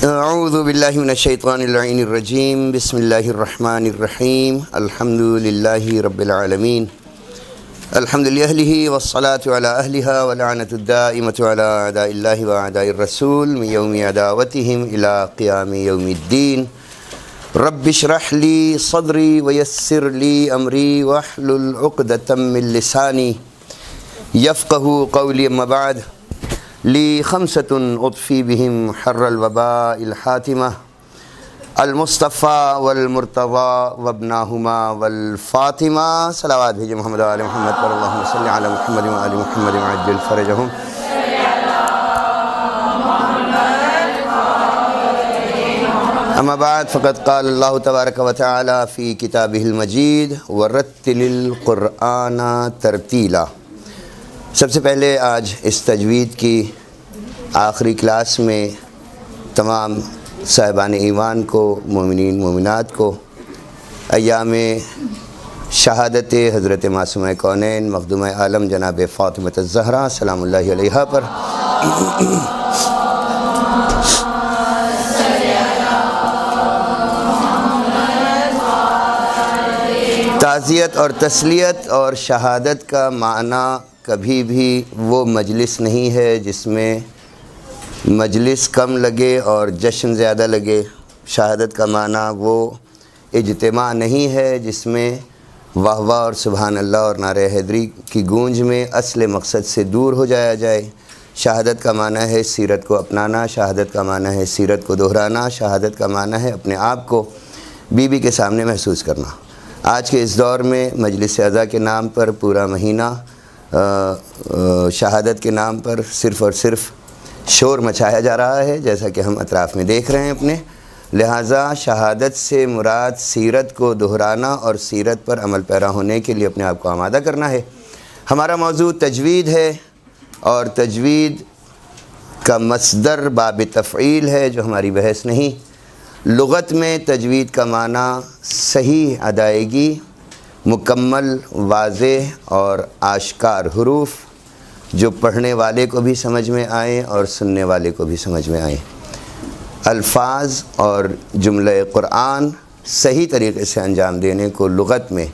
اعوذ باللہ من الشیطان اللعین الرجیم بسم اللہ الرحمن الرحیم الحمد للہ رب العالمین الحمد للہ والصلاة علی اہلہا ولعنت الدائمۃ علی اعداء اللہ واعداء الرسول من یوم عداوتہم الی قیام یوم الدین رب اشرح لی صدری ویسر لی امری واحلل عقدۃ من لسانی یفقہوا قولی اما بعد لی خمسۃ اطفی بہم حر الوباء الحاتمہ المصطفیٰ والمرتضیٰ وابناہما والفاطمہ صلوات بھیجے محمد آل محمد پر اللہم صلی علی محمد وآل محمد وعجل فرجہم۔ اما بعد فقد قال اللہ تبارک و تعالی فی کتابہ المجید ورتل القرآن ترتیلا۔ سب سے پہلے آج اس تجوید کی آخری کلاس میں تمام صاحبان ایمان کو، مومنین مومنات کو ایام شہادت حضرت معصومہ کونین مخدومہ عالم جناب فاطمہ الزہرا سلام اللہ علیہا پر تعزیت اور تسلیت اور شہادت کا معنی کبھی بھی وہ مجلس نہیں ہے جس میں مجلس کم لگے اور جشن زیادہ لگے۔ شہادت کا معنی وہ اجتماع نہیں ہے جس میں واہ واہ اور سبحان اللہ اور نعرہ حیدری کی گونج میں اصل مقصد سے دور ہو جایا جائے۔ شہادت کا معنی ہے سیرت کو اپنانا، شہادت کا معنی ہے سیرت کو دہرانا، شہادت کا معنی ہے اپنے آپ کو بی بی کے سامنے محسوس کرنا۔ آج کے اس دور میں مجلس عزا کے نام پر پورا مہینہ شہادت کے نام پر صرف اور صرف شور مچایا جا رہا ہے، جیسا کہ ہم اطراف میں دیکھ رہے ہیں اپنے۔ لہٰذا شہادت سے مراد سیرت کو دہرانا اور سیرت پر عمل پیرا ہونے کے لیے اپنے آپ کو آمادہ کرنا ہے۔ ہمارا موضوع تجوید ہے اور تجوید کا مصدر باب تفعیل ہے جو ہماری بحث نہیں۔ لغت میں تجوید کا معنی صحیح ادائیگی، مکمل، واضح اور آشکار حروف جو پڑھنے والے کو بھی سمجھ میں آئیں اور سننے والے کو بھی سمجھ میں آئیں۔ الفاظ اور جملہ قرآن صحیح طریقے سے انجام دینے کو لغت میں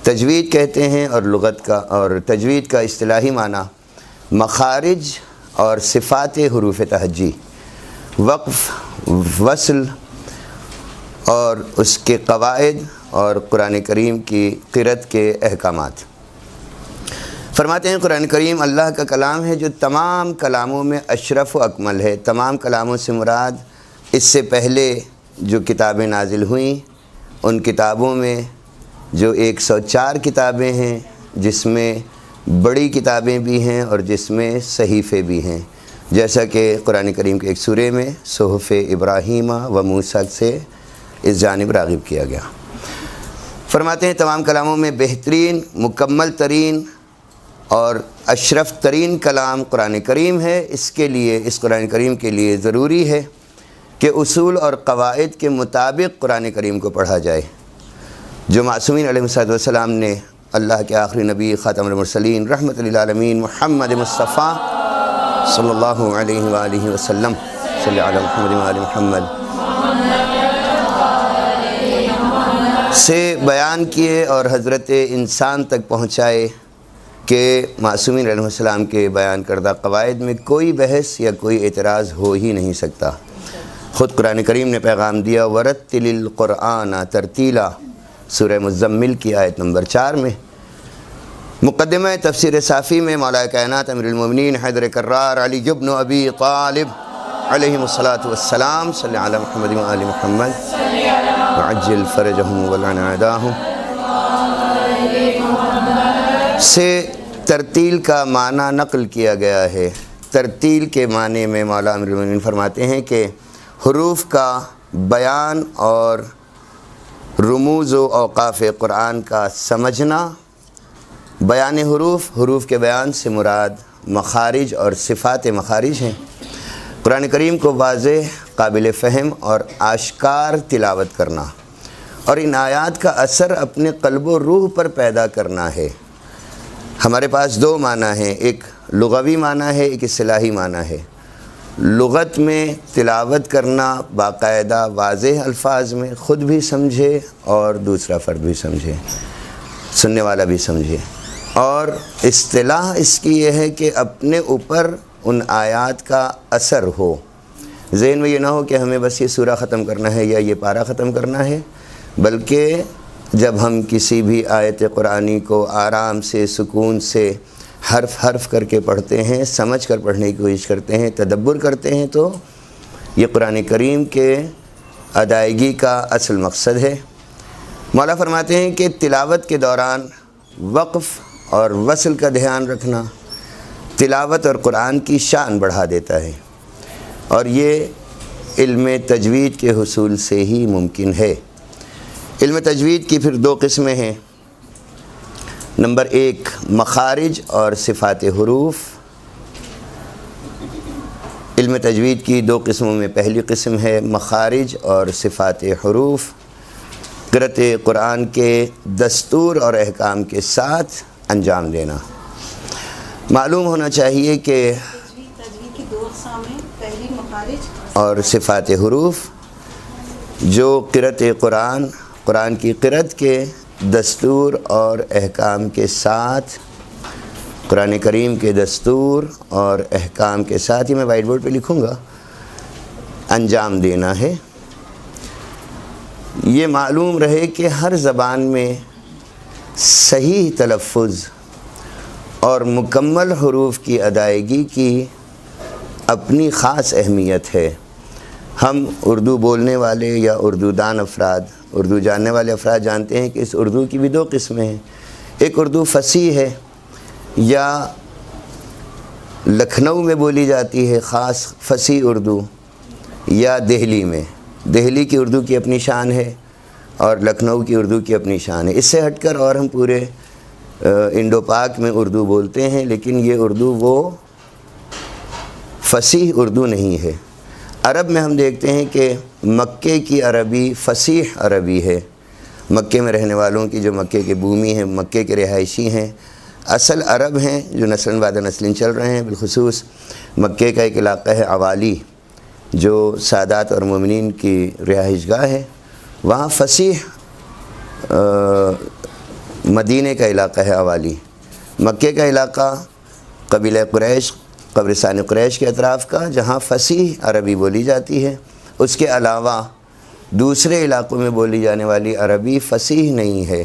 تجوید کہتے ہیں، اور تجوید کا اصطلاحی معنی مخارج اور صفات حروف تہجی، وقف، وصل اور اس کے قواعد اور قرآن کریم کی قرأت کے احکامات۔ فرماتے ہیں قرآن کریم اللہ کا کلام ہے جو تمام کلاموں میں اشرف و اکمل ہے۔ تمام کلاموں سے مراد اس سے پہلے جو کتابیں نازل ہوئیں ان کتابوں میں جو 104 کتابیں ہیں، جس میں بڑی کتابیں بھی ہیں اور جس میں صحیفے بھی ہیں، جیسا کہ قرآن کریم کے ایک سورے میں صحف ابراہیم و موسیٰ سے اس جانب راغب کیا گیا۔ فرماتے ہیں تمام کلاموں میں بہترین، مکمل ترین اور اشرف ترین کلام قرآن کریم ہے۔ اس قرآن کریم کے لیے ضروری ہے کہ اصول اور قواعد کے مطابق قرآن کریم کو پڑھا جائے۔ جو معصومین علیہ السلام نے اللہ کے آخری نبی خاتم المرسلین رحمۃ للعالمین محمد مصطفیٰ صلی اللہ علیہ وآلہ وسلم صلی علی محمد وآل محمد سے بیان کیے اور حضرت انسان تک پہنچائے کہ معصومین علیہ السلام کے بیان کردہ قواعد میں کوئی بحث یا کوئی اعتراض ہو ہی نہیں سکتا۔ خود قرآن کریم نے پیغام دیا ورتل القرآن ترتیلا، سورہ مزمل کی آیت نمبر 4 میں۔ مقدمہ تفسیر صافی میں مولا کائنات امیر المومنین حیدر کرار علی بن ابی طالب علیہ الصلاۃ والسلام صلی علی محمد وآل محمد وعجل فرجہم ولعن اعداہم سے ترتیل کا معنی نقل کیا گیا ہے۔ ترتیل کے معنی میں مولا امیر المومنین فرماتے ہیں کہ حروف کا بیان اور رموز و اوقاف قرآن کا سمجھنا۔ بیان حروف کے بیان سے مراد مخارج اور صفات مخارج ہیں۔ قرآن کریم کو واضح، قابل فہم اور آشکار تلاوت کرنا اور ان آیات کا اثر اپنے قلب و روح پر پیدا کرنا ہے۔ ہمارے پاس دو معنی ہیں، ایک لغوی معنی ہے، ایک اصطلاحی معنی ہے۔ لغت میں تلاوت کرنا باقاعدہ واضح الفاظ میں خود بھی سمجھے اور دوسرا فرد بھی سمجھے، سننے والا بھی سمجھے۔ اور اصطلاح اس کی یہ ہے کہ اپنے اوپر ان آیات کا اثر ہو، ذہن میں یہ نہ ہو کہ ہمیں بس یہ سورہ ختم کرنا ہے یا یہ پارہ ختم کرنا ہے، بلکہ جب ہم کسی بھی آیت قرآنی کو آرام سے سکون سے حرف حرف کر کے پڑھتے ہیں، سمجھ کر پڑھنے کی کوشش کرتے ہیں، تدبر کرتے ہیں، تو یہ قرآن کریم کے ادائیگی کا اصل مقصد ہے۔ مولا فرماتے ہیں کہ تلاوت کے دوران وقف اور وصل کا دھیان رکھنا تلاوت اور قرآن کی شان بڑھا دیتا ہے، اور یہ علم تجوید کے حصول سے ہی ممکن ہے۔ علم تجوید کی پھر دو قسمیں ہیں۔ نمبر 1 مخارج اور صفات حروف۔ علم تجوید کی دو قسموں میں پہلی قسم ہے مخارج اور صفات حروف، قرأت قرآن کے دستور اور احکام کے ساتھ انجام دینا۔ معلوم ہونا چاہیے کہ تجوید کی دو اقسام ہیں، پہلی مخارج اور صفات حروف، جو قرأت قرآن کی قرأت کے دستور اور احکام کے ساتھ، قرآن کریم کے دستور اور احکام کے ساتھ ہی میں وائٹ بورڈ پہ لکھوں گا، انجام دینا ہے۔ یہ معلوم رہے کہ ہر زبان میں صحیح تلفظ اور مکمل حروف کی ادائیگی کی اپنی خاص اہمیت ہے۔ ہم اردو بولنے والے یا اردو دان افراد، اردو جاننے والے افراد جانتے ہیں کہ اس اردو کی بھی دو قسمیں ہیں۔ ایک اردو فصیح ہے، یا لکھنؤ میں بولی جاتی ہے خاص فصیح اردو، یا دہلی میں۔ دہلی کی اردو کی اپنی شان ہے اور لکھنؤ کی اردو کی اپنی شان ہے۔ اس سے ہٹ کر اور ہم پورے انڈو پاک میں اردو بولتے ہیں، لیکن یہ اردو وہ فصیح اردو نہیں ہے۔ عرب میں ہم دیکھتے ہیں کہ مکے کی عربی فصیح عربی ہے، مکے میں رہنے والوں کی، جو مکے کے بومی ہیں، مکے کے رہائشی ہیں، اصل عرب ہیں جو نسل بعد نسل چل رہے ہیں۔ بالخصوص مکے کا ایک علاقہ ہے عوالی، جو سادات اور مومنین کی رہائش گاہ ہے، وہاں فصیح مدینے کا علاقہ ہے عوالی۔ مکے کا علاقہ قبیلہ قریش، قبرستان قریش کے اطراف کا، جہاں فصیح عربی بولی جاتی ہے۔ اس کے علاوہ دوسرے علاقوں میں بولی جانے والی عربی فصیح نہیں ہے۔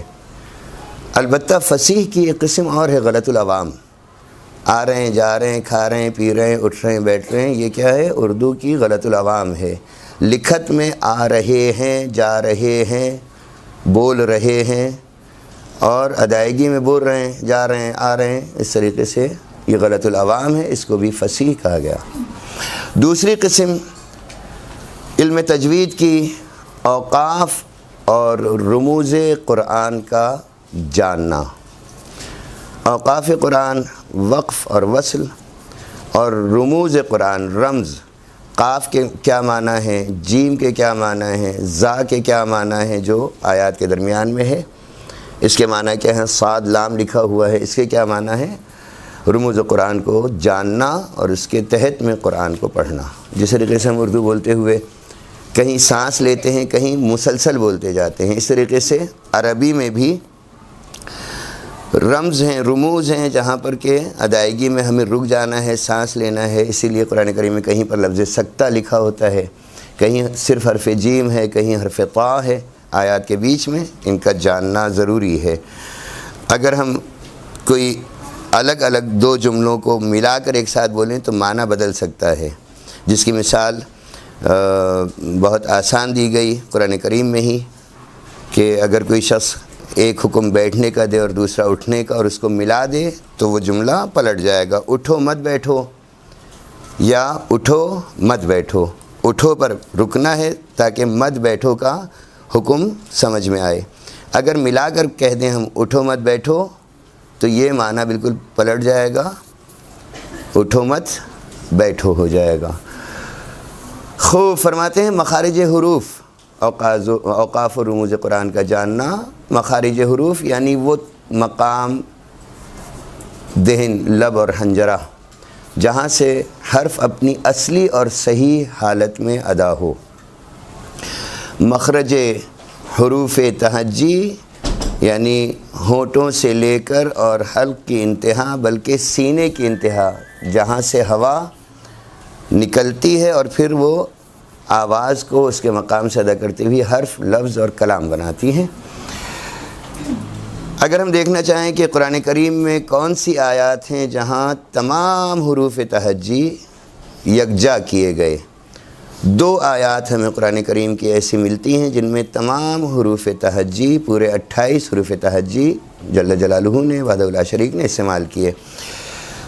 البتہ فصیح کی ایک قسم اور ہے غلط العوام، آ رہے ہیں، جا رہے ہیں، کھا رہے ہیں، پی رہے ہیں، اٹھ رہے ہیں، بیٹھ رہے ہیں، یہ کیا ہے؟ اردو کی غلط العوام ہے۔ لکھت میں آ رہے ہیں، جا رہے ہیں، بول رہے ہیں، اور ادائیگی میں بول رہے ہیں، جا رہے ہیں، آ رہے ہیں، اس طریقے سے یہ غلط العوام ہے، اس کو بھی فصیح کہا گیا۔ دوسری قسم علم تجوید کی اوقاف اور رموز قرآن کا جاننا۔ اوقاف قرآن، وقف اور وصل، اور رموز قرآن، رمز، قاف کے کیا معنی ہے، جیم کے کیا معنی ہے، زا کے کیا معنی ہے جو آیات کے درمیان میں ہے، اس کے معنی کیا ہے، صاد لام لکھا ہوا ہے، اس کے کیا معنی ہے، رموز قرآن کو جاننا اور اس کے تحت میں قرآن کو پڑھنا۔ جس طریقے سے ہم اردو بولتے ہوئے کہیں سانس لیتے ہیں، کہیں مسلسل بولتے جاتے ہیں، اس طریقے سے عربی میں بھی رمز ہیں، رموز ہیں، جہاں پر کہ ادائیگی میں ہمیں رک جانا ہے، سانس لینا ہے۔ اسی لیے قرآن کریم میں کہیں پر لفظ سکتہ لکھا ہوتا ہے، کہیں صرف حرف جیم ہے، کہیں حرف طا ہے، آیات کے بیچ میں ان کا جاننا ضروری ہے۔ اگر ہم کوئی الگ الگ دو جملوں کو ملا کر ایک ساتھ بولیں تو معنی بدل سکتا ہے، جس کی مثال بہت آسان دی گئی قرآن کریم میں ہی، کہ اگر کوئی شخص ایک حکم بیٹھنے کا دے اور دوسرا اٹھنے کا، اور اس کو ملا دے تو وہ جملہ پلٹ جائے گا۔ اٹھو مت بیٹھو، یا اٹھو مت بیٹھو۔ اٹھو پر رکنا ہے تاکہ مت بیٹھو کا حکم سمجھ میں آئے۔ اگر ملا کر کہہ دیں ہم اٹھو مت بیٹھو تو یہ معنی بالکل پلٹ جائے گا، اٹھو مت بیٹھو ہو جائے گا۔ خوب فرماتے ہیں مخارج حروف، اوقاف و رموز قرآن کا جاننا۔ مخارج حروف یعنی وہ مقام، دہن، لب اور حنجرہ جہاں سے حرف اپنی اصلی اور صحیح حالت میں ادا ہو۔ مخرج حروف تہجی یعنی ہونٹوں سے لے کر اور حلق کی انتہا بلکہ سینے کی انتہا جہاں سے ہوا نکلتی ہے اور پھر وہ آواز کو اس کے مقام سے ادا کرتے ہوئے حرف، لفظ اور کلام بناتی ہیں۔ اگر ہم دیکھنا چاہیں کہ قرآن کریم میں کون سی آیات ہیں جہاں تمام حروف تہجی یکجا کیے گئے، 2 آیات ہمیں قرآن کریم کی ایسی ملتی ہیں جن میں تمام حروف تہجی، پورے 28 حروف تہجی جل جلالہ نے وحدہ لا شریک نے استعمال کیے۔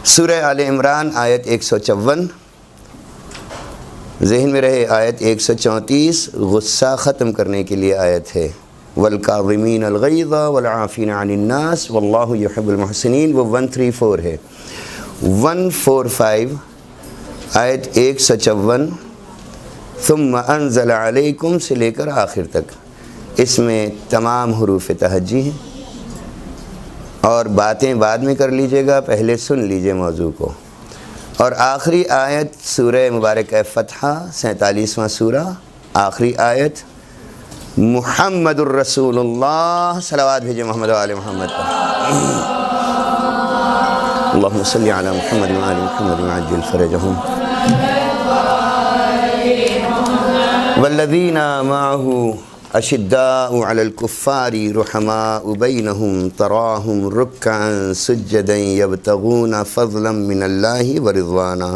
سورہ آل عمران آیت 154، ذہن میں رہے آیت 134 غصہ ختم کرنے کے لیے آیت ہے، والکاظمین الغیظ والعافین عن الناس واللہ یحب المحسنین، وہ 134 ہے۔ 145 آیت 154 ثم انزل علیکم سے لے کر آخر تک، اس میں تمام حروف تہجی ہیں، اور باتیں بعد میں کر لیجئے گا، پہلے سن لیجئے موضوع کو۔ اور آخری آیت سورہ مبارکہ فتحہ 47واں سورہ، آخری آیت محمد الرسول اللہ، صلوات بھیجے محمد و آل محمد پر۔ اللہم صلی علی محمد و آل محمد وعجل فرجہم۔ والذین معہ اشداء علی الکفار رحماء بینہم تراہم رکعا سجدا یبتغون فضلا من اللہ ورضوانا۔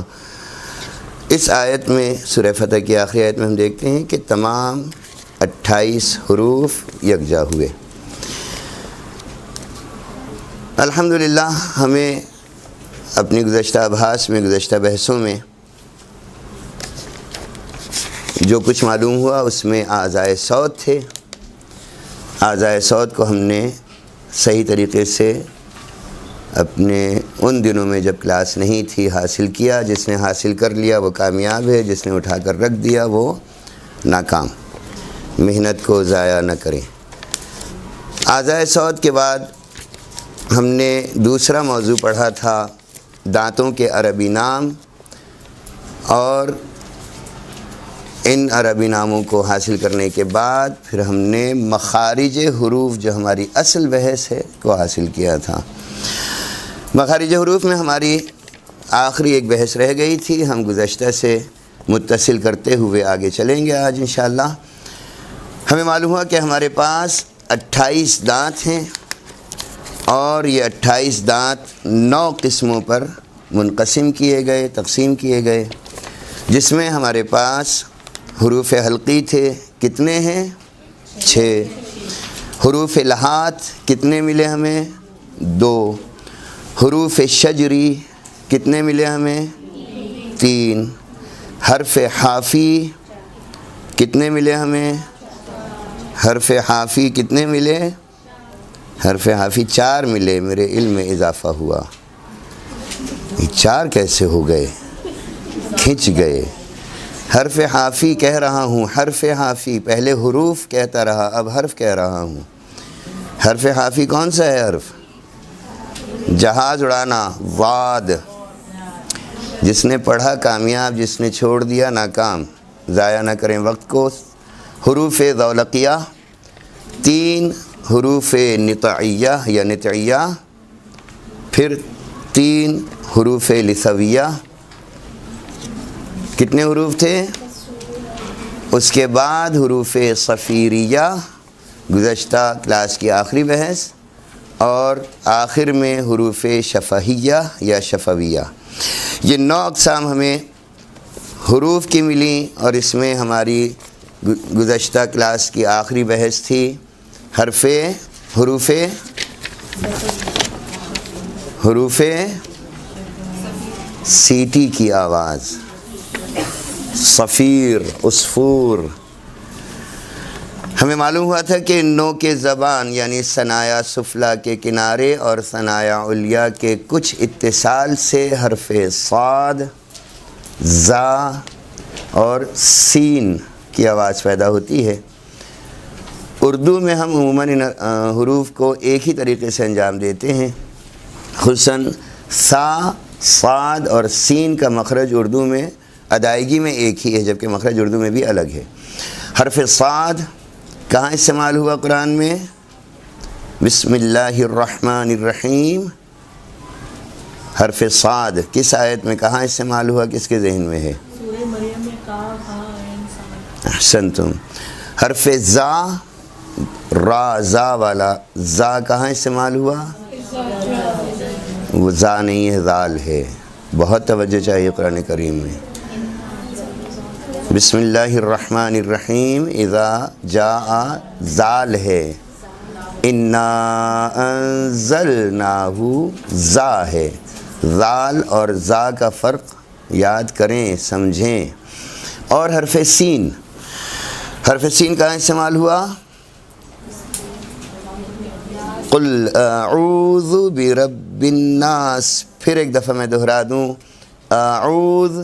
اس آیت میں، سورہ فتح کی آخری آیت میں ہم دیکھتے ہیں کہ تمام 28 حروف یکجا ہوئے۔ الحمدللہ ہمیں اپنی گزشتہ ابحاث میں، گزشتہ بحثوں میں جو کچھ معلوم ہوا اس میں اعضائے صوت تھے۔ اعضائے صوت کو ہم نے صحیح طریقے سے اپنے ان دنوں میں جب کلاس نہیں تھی حاصل کیا۔ جس نے حاصل کر لیا وہ کامیاب ہے، جس نے اٹھا کر رکھ دیا وہ ناکام۔ محنت کو ضائع نہ کریں۔ اعضائے صوت کے بعد ہم نے دوسرا موضوع پڑھا تھا دانتوں کے عربی نام، اور ان عربی ناموں کو حاصل کرنے کے بعد پھر ہم نے مخارج حروف، جو ہماری اصل بحث ہے، کو حاصل کیا تھا۔ مخارج حروف میں ہماری آخری ایک بحث رہ گئی تھی، ہم گزشتہ سے متصل کرتے ہوئے آگے چلیں گے آج انشاءاللہ۔ ہمیں معلوم ہوا کہ ہمارے پاس 28 دانت ہیں، اور یہ 28 دانت 9 قسموں پر منقسم کیے گئے، تقسیم کیے گئے، جس میں ہمارے پاس حروف حلقی تھے، کتنے ہیں؟ 6۔ حروف لحات کتنے ملے ہمیں؟ 2۔ حروف شجری کتنے ملے ہمیں؟ 3۔ حرف حافی کتنے ملے ہمیں؟ حرف حافی کتنے ملے؟ حرف حافی 4 ملے، میرے علم میں اضافہ ہوا۔ یہ 4 کیسے ہو گئے؟ کھنچ گئے۔ حرف حافی کہہ رہا ہوں، حرف حافی، پہلے حروف کہتا رہا، اب حرف کہہ رہا ہوں۔ حرف حافی کون سا ہے حرف؟ جہاز اڑانا، واد۔ جس نے پڑھا کامیاب، جس نے چھوڑ دیا ناکام۔ ضائع نہ کریں وقت کو۔ حروف ذولقیہ، 3 حروف نطعیہ یا نطعیہ، پھر 3 حروف لثویہ۔ کتنے حروف تھے؟ اس کے بعد حروف صفیریہ، گزشتہ کلاس کی آخری بحث، اور آخر میں حروف شفہیہ یا شفویہ۔ یہ 9 اقسام ہمیں حروف کی ملیں، اور اس میں ہماری گزشتہ کلاس کی آخری بحث تھی حروف سیٹی کی آواز، صفیر، عصفور۔ ہمیں معلوم ہوا تھا کہ نوک زبان یعنی ثنایا سفلا کے کنارے اور ثنایا علیا کے کچھ اتصال سے حرف صاد، زا اور سین کی آواز پیدا ہوتی ہے۔ اردو میں ہم عموماً ان حروف کو ایک ہی طریقے سے انجام دیتے ہیں، خصوصاً سا، صاد اور سین کا مخرج اردو میں ادائیگی میں ایک ہی ہے، جبکہ مخرج اردو میں بھی الگ ہے۔ حرف صاد کہاں استعمال ہوا قرآن میں؟ بسم اللہ الرحمن الرحیم۔ حرف صاد کس آیت میں کہاں استعمال ہوا، کس کے ذہن میں ہے؟ سورہ مریم میں کہا انسان۔ احسنتم۔ حرف زا، را زا والا زا کہاں استعمال ہوا؟ وہ زا نہیں ہے، زال ہے۔ بہت توجہ چاہیے قرآن کریم میں۔ بسم اللہ الرحمن الرحیم اذا جاء زال ہے، انا انزلناہ زا ہے۔ زال اور زا کا فرق یاد کریں، سمجھیں۔ اور حرف سین، حرف سین کہاں استعمال ہوا؟ قل اعوذ برب الناس۔ پھر ایک دفعہ میں دہرا دوں، اعوذ،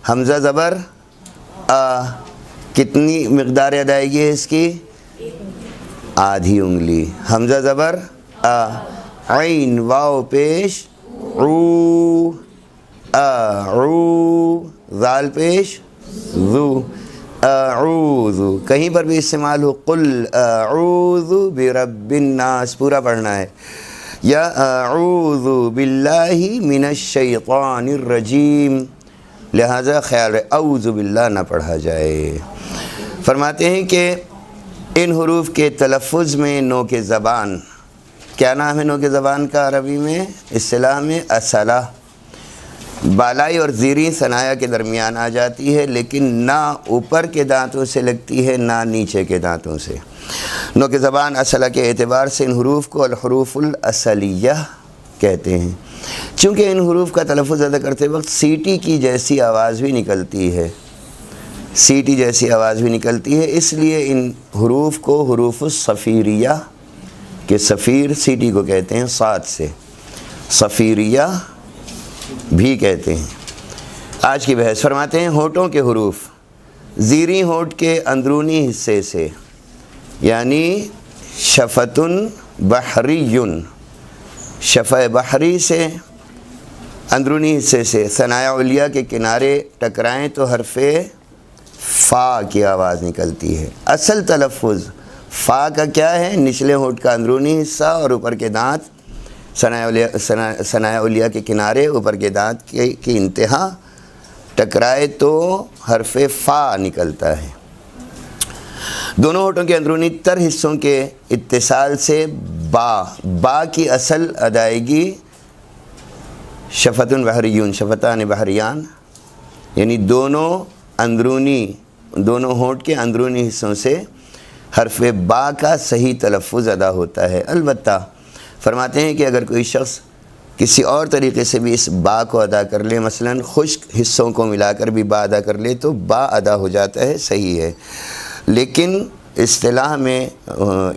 حمزہ زبر کتنی مقدار ادائیگی ہے اس کی؟ آدھی انگلی۔ حمزہ زبر عین، واو پیش عو، اعو، ذال پیش ذو، اعوذ۔ کہیں پر بھی استعمال ہو قل اعوذ برب الناس، پورا پڑھنا ہے، یا اعوذ باللہ من الشیطان الرجیم، لہذا خیال رہے اعوذ باللہ نہ پڑھا جائے۔ فرماتے ہیں کہ ان حروف کے تلفظ میں نوک زبان، کیا نام ہے نوک زبان کا عربی میں؟ اصطلاح میں اصلہ، بالائی اور زیریں ثنایا کے درمیان آ جاتی ہے، لیکن نہ اوپر کے دانتوں سے لگتی ہے نہ نیچے کے دانتوں سے۔ نوک زبان اصلہ کے اعتبار سے ان حروف کو الحروف الاصلیہ کہتے ہیں، چونکہ ان حروف کا تلفظ ادا کرتے وقت سیٹی کی جیسی آواز بھی نکلتی ہے، سیٹی جیسی آواز بھی نکلتی ہے، اس لیے ان حروف کو حروف الصفیریہ کہ صفیر سیٹی کو کہتے ہیں، صاد سے صفیریہ بھی کہتے ہیں۔ آج کی بحث فرماتے ہیں ہونٹوں کے حروف، زیریں ہونٹ کے اندرونی حصے سے، یعنی شفتن بحریٌ، شفہ بحری سے اندرونی حصے سے ثنایا علیہ کے کنارے ٹکرائیں تو حرف فا کی آواز نکلتی ہے۔ اصل تلفظ فا کا کیا ہے؟ نچلے ہونٹ کا اندرونی حصہ اور اوپر کے دانت ثنایا علیہ کے کنارے، اوپر کے دانت کی انتہا ٹکرائے تو حرف فا نکلتا ہے۔ دونوں ہونٹوں کے اندرونی تر حصوں کے اتصال سے با کی اصل ادائیگی شفتن بحریون، شفتان بحریان، یعنی دونوں ہونٹ کے اندرونی حصوں سے حرف با کا صحیح تلفظ ادا ہوتا ہے۔ البتہ فرماتے ہیں کہ اگر کوئی شخص کسی اور طریقے سے بھی اس با کو ادا کر لے، مثلا خشک حصوں کو ملا کر بھی با ادا کر لے تو با ادا ہو جاتا ہے، صحیح ہے، لیکن اصطلاح میں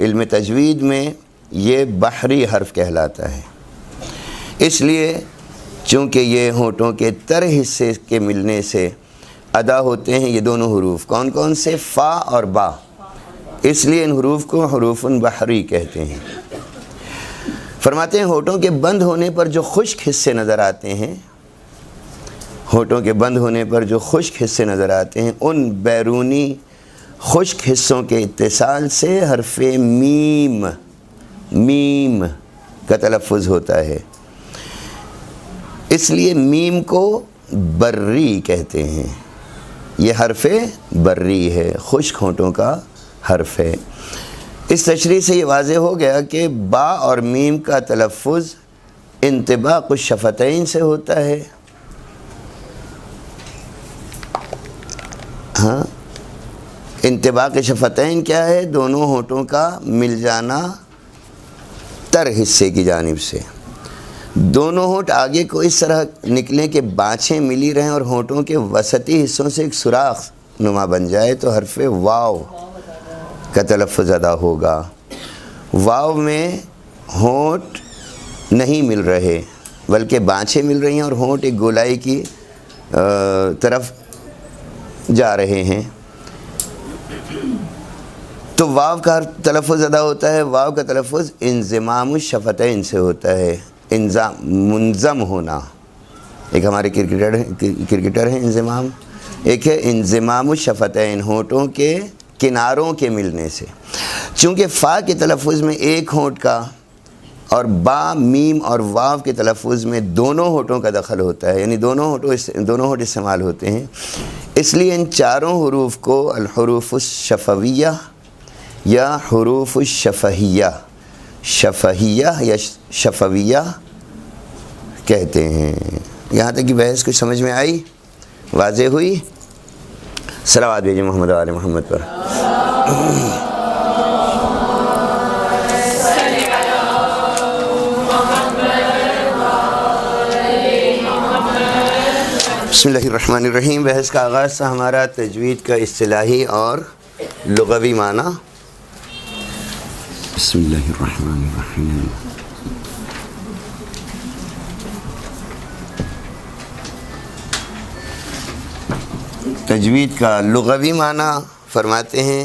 علم تجوید میں یہ بحری حرف کہلاتا ہے، اس لیے چونکہ یہ ہونٹوں کے تر حصے کے ملنے سے ادا ہوتے ہیں یہ دونوں حروف، کون کون سے؟ فا اور با، اس لیے ان حروف کو حروف بحری کہتے ہیں۔ فرماتے ہیں ہونٹوں کے بند ہونے پر جو خشک حصے نظر آتے ہیں، ہونٹوں کے بند ہونے پر جو خشک حصے نظر آتے ہیں، ان بیرونی خشک حصوں کے اتصال سے حرف میم کا تلفظ ہوتا ہے، اس لیے میم کو بری کہتے ہیں، یہ حرف بری ہے، خشک ہونٹوں کا حرف ہے۔ اس تشریح سے یہ واضح ہو گیا کہ با اور میم کا تلفظ انطباق الشفتین سے ہوتا ہے۔ ہاں، انطباق شفتین کیا ہے؟ دونوں ہونٹوں کا مل جانا تر حصے کی جانب سے، دونوں ہونٹ آگے کو اس طرح نکلیں کہ بانچیں ملی رہیں اور ہونٹوں کے وسطی حصوں سے ایک سوراخ نما بن جائے تو حرف واو کا تلفظ ادا ہوگا۔ واو میں ہونٹ نہیں مل رہے بلکہ بانچیں مل رہی ہیں اور ہونٹ ایک گولائی کی طرف جا رہے ہیں، تو واو کا تلفظ ادا ہوتا ہے۔ واو کا تلفظ انضمام الشفتین سے ہوتا ہے، منظم ہونا، ایک ہمارے کرکٹر ہیں انضمام، ایک ہے انضمام الشفتین، ہونٹوں کے کناروں کے ملنے سے۔ چونکہ فا کے تلفظ میں ایک ہونٹ کا اور با، میم اور واو کے تلفظ میں دونوں ہونٹوں کا دخل ہوتا ہے، یعنی دونوں ہونٹ استعمال ہوتے ہیں، اس لیے ان چاروں حروف کو الحروف الشفویہ یا حروف الشفہیہ، شفہیہ یا شفویہ کہتے ہیں۔ یہاں تک کہ بحث کچھ سمجھ میں آئی، واضح ہوئی؟ صلوات بھیجیں محمد و آل محمد پر۔ بسم اللہ الرحمن الرحیم۔ بحث کا آغاز تھا ہمارا تجوید کا اصطلاحی اور لغوی معنی۔ بسم اللہ الرحمن الرحیم۔ تجوید کا لغوی معنی فرماتے ہیں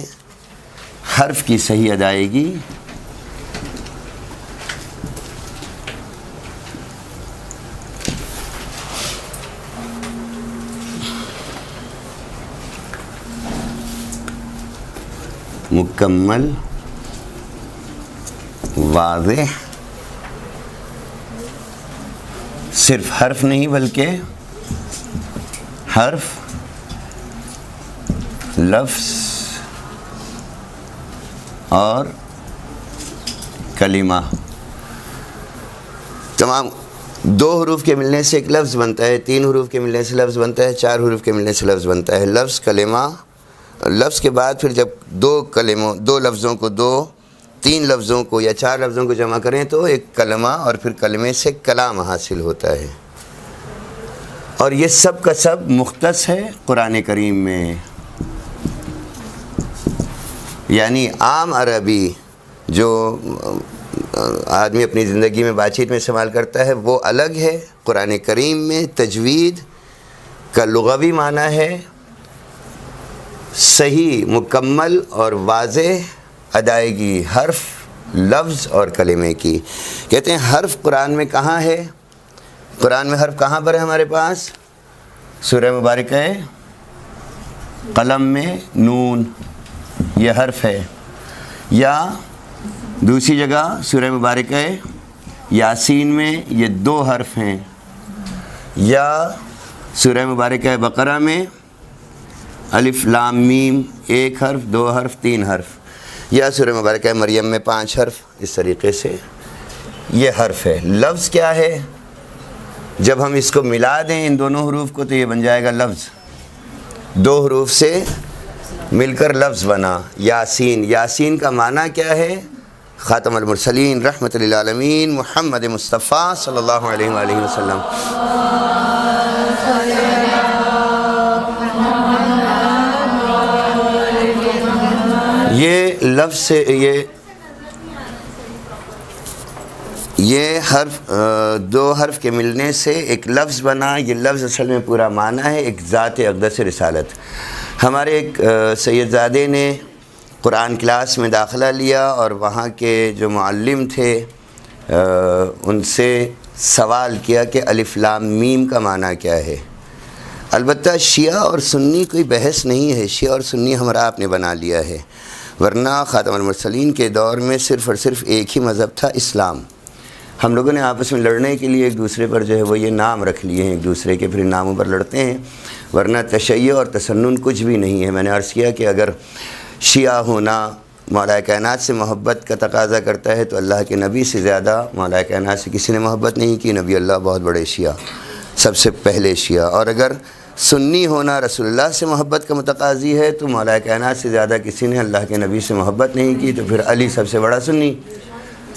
حرف کی صحیح ادائیگی، مکمل، واضح، صرف حرف نہیں بلکہ حرف، لفظ اور کلمہ، تمام دو حروف کے ملنے سے ایک لفظ بنتا ہے، تین حروف کے ملنے سے لفظ بنتا ہے، چار حروف کے ملنے سے لفظ بنتا ہے۔ لفظ، کلمہ، لفظ کے بعد پھر جب دو لفظوں کو، تین لفظوں کو یا چار لفظوں کو جمع کریں تو ایک کلمہ، اور پھر کلمے سے کلام حاصل ہوتا ہے۔ اور یہ سب کا سب مختص ہے قرآن کریم میں، یعنی عام عربی جو آدمی اپنی زندگی میں بات چیت میں استعمال کرتا ہے وہ الگ ہے، قرآن کریم میں تجوید کا لغوی معنی ہے صحیح، مکمل اور واضح ادائیگی حرف، لفظ اور کلمے کی۔ کہتے ہیں حرف قرآن میں کہاں ہے؟ قرآن میں حرف کہاں پر ہے ہمارے پاس؟ سورہ مبارکہ قلم میں نون، یہ حرف ہے، یا دوسری جگہ سورہ مبارکہ یاسین میں یہ دو حرف ہیں، یا سورہ مبارکہ بقرہ میں الف لام میم ایک حرف، دو حرف، تین حرف، یا سورہ مبارکہ مریم میں 5 حرف۔ اس طریقے سے یہ حرف ہے۔ لفظ کیا ہے؟ جب ہم اس کو ملا دیں ان دونوں حروف کو تو یہ بن جائے گا لفظ، دو حروف سے مل کر لفظ بنا۔ یاسین، یاسین کا معنی کیا ہے؟ خاتم المرسلین رحمۃ للعالمین محمد مصطفیٰ صلی اللہ علیہ وآلہ وسلم۔ یہ لفظ سے یہ حرف، دو حرف کے ملنے سے ایک لفظ بنا۔ یہ لفظ اصل میں پورا معنی ہے ایک ذات اقدس رسالت۔ ہمارے ایک سید زادے نے قرآن کلاس میں داخلہ لیا اور وہاں کے جو معلم تھے ان سے سوال کیا کہ الف لام میم کا معنی کیا ہے۔ البتہ شیعہ اور سنی کوئی بحث نہیں ہے، شیعہ اور سنی ہمارا آپ نے بنا لیا ہے، ورنہ خاتم المرسلین کے دور میں صرف اور صرف ایک ہی مذہب تھا، اسلام۔ ہم لوگوں نے آپس میں لڑنے کے لیے ایک دوسرے پر جو ہے وہ یہ نام رکھ لیے ہیں، ایک دوسرے کے پھر ناموں پر لڑتے ہیں، ورنہ تشیع اور تسنن کچھ بھی نہیں ہے۔ میں نے عرض کیا کہ اگر شیعہ ہونا مولا کائنات سے محبت کا تقاضا کرتا ہے تو اللہ کے نبی سے زیادہ مولا کائنات سے کسی نے محبت نہیں کی۔ نبی اللہ بہت بڑے شیعہ، سب سے پہلے شیعہ۔ اور اگر سنی ہونا رسول اللہ سے محبت کا متقاضی ہے تو مولا کائنات سے زیادہ کسی نے اللہ کے نبی سے محبت نہیں کی، تو پھر علی سب سے بڑا سنی۔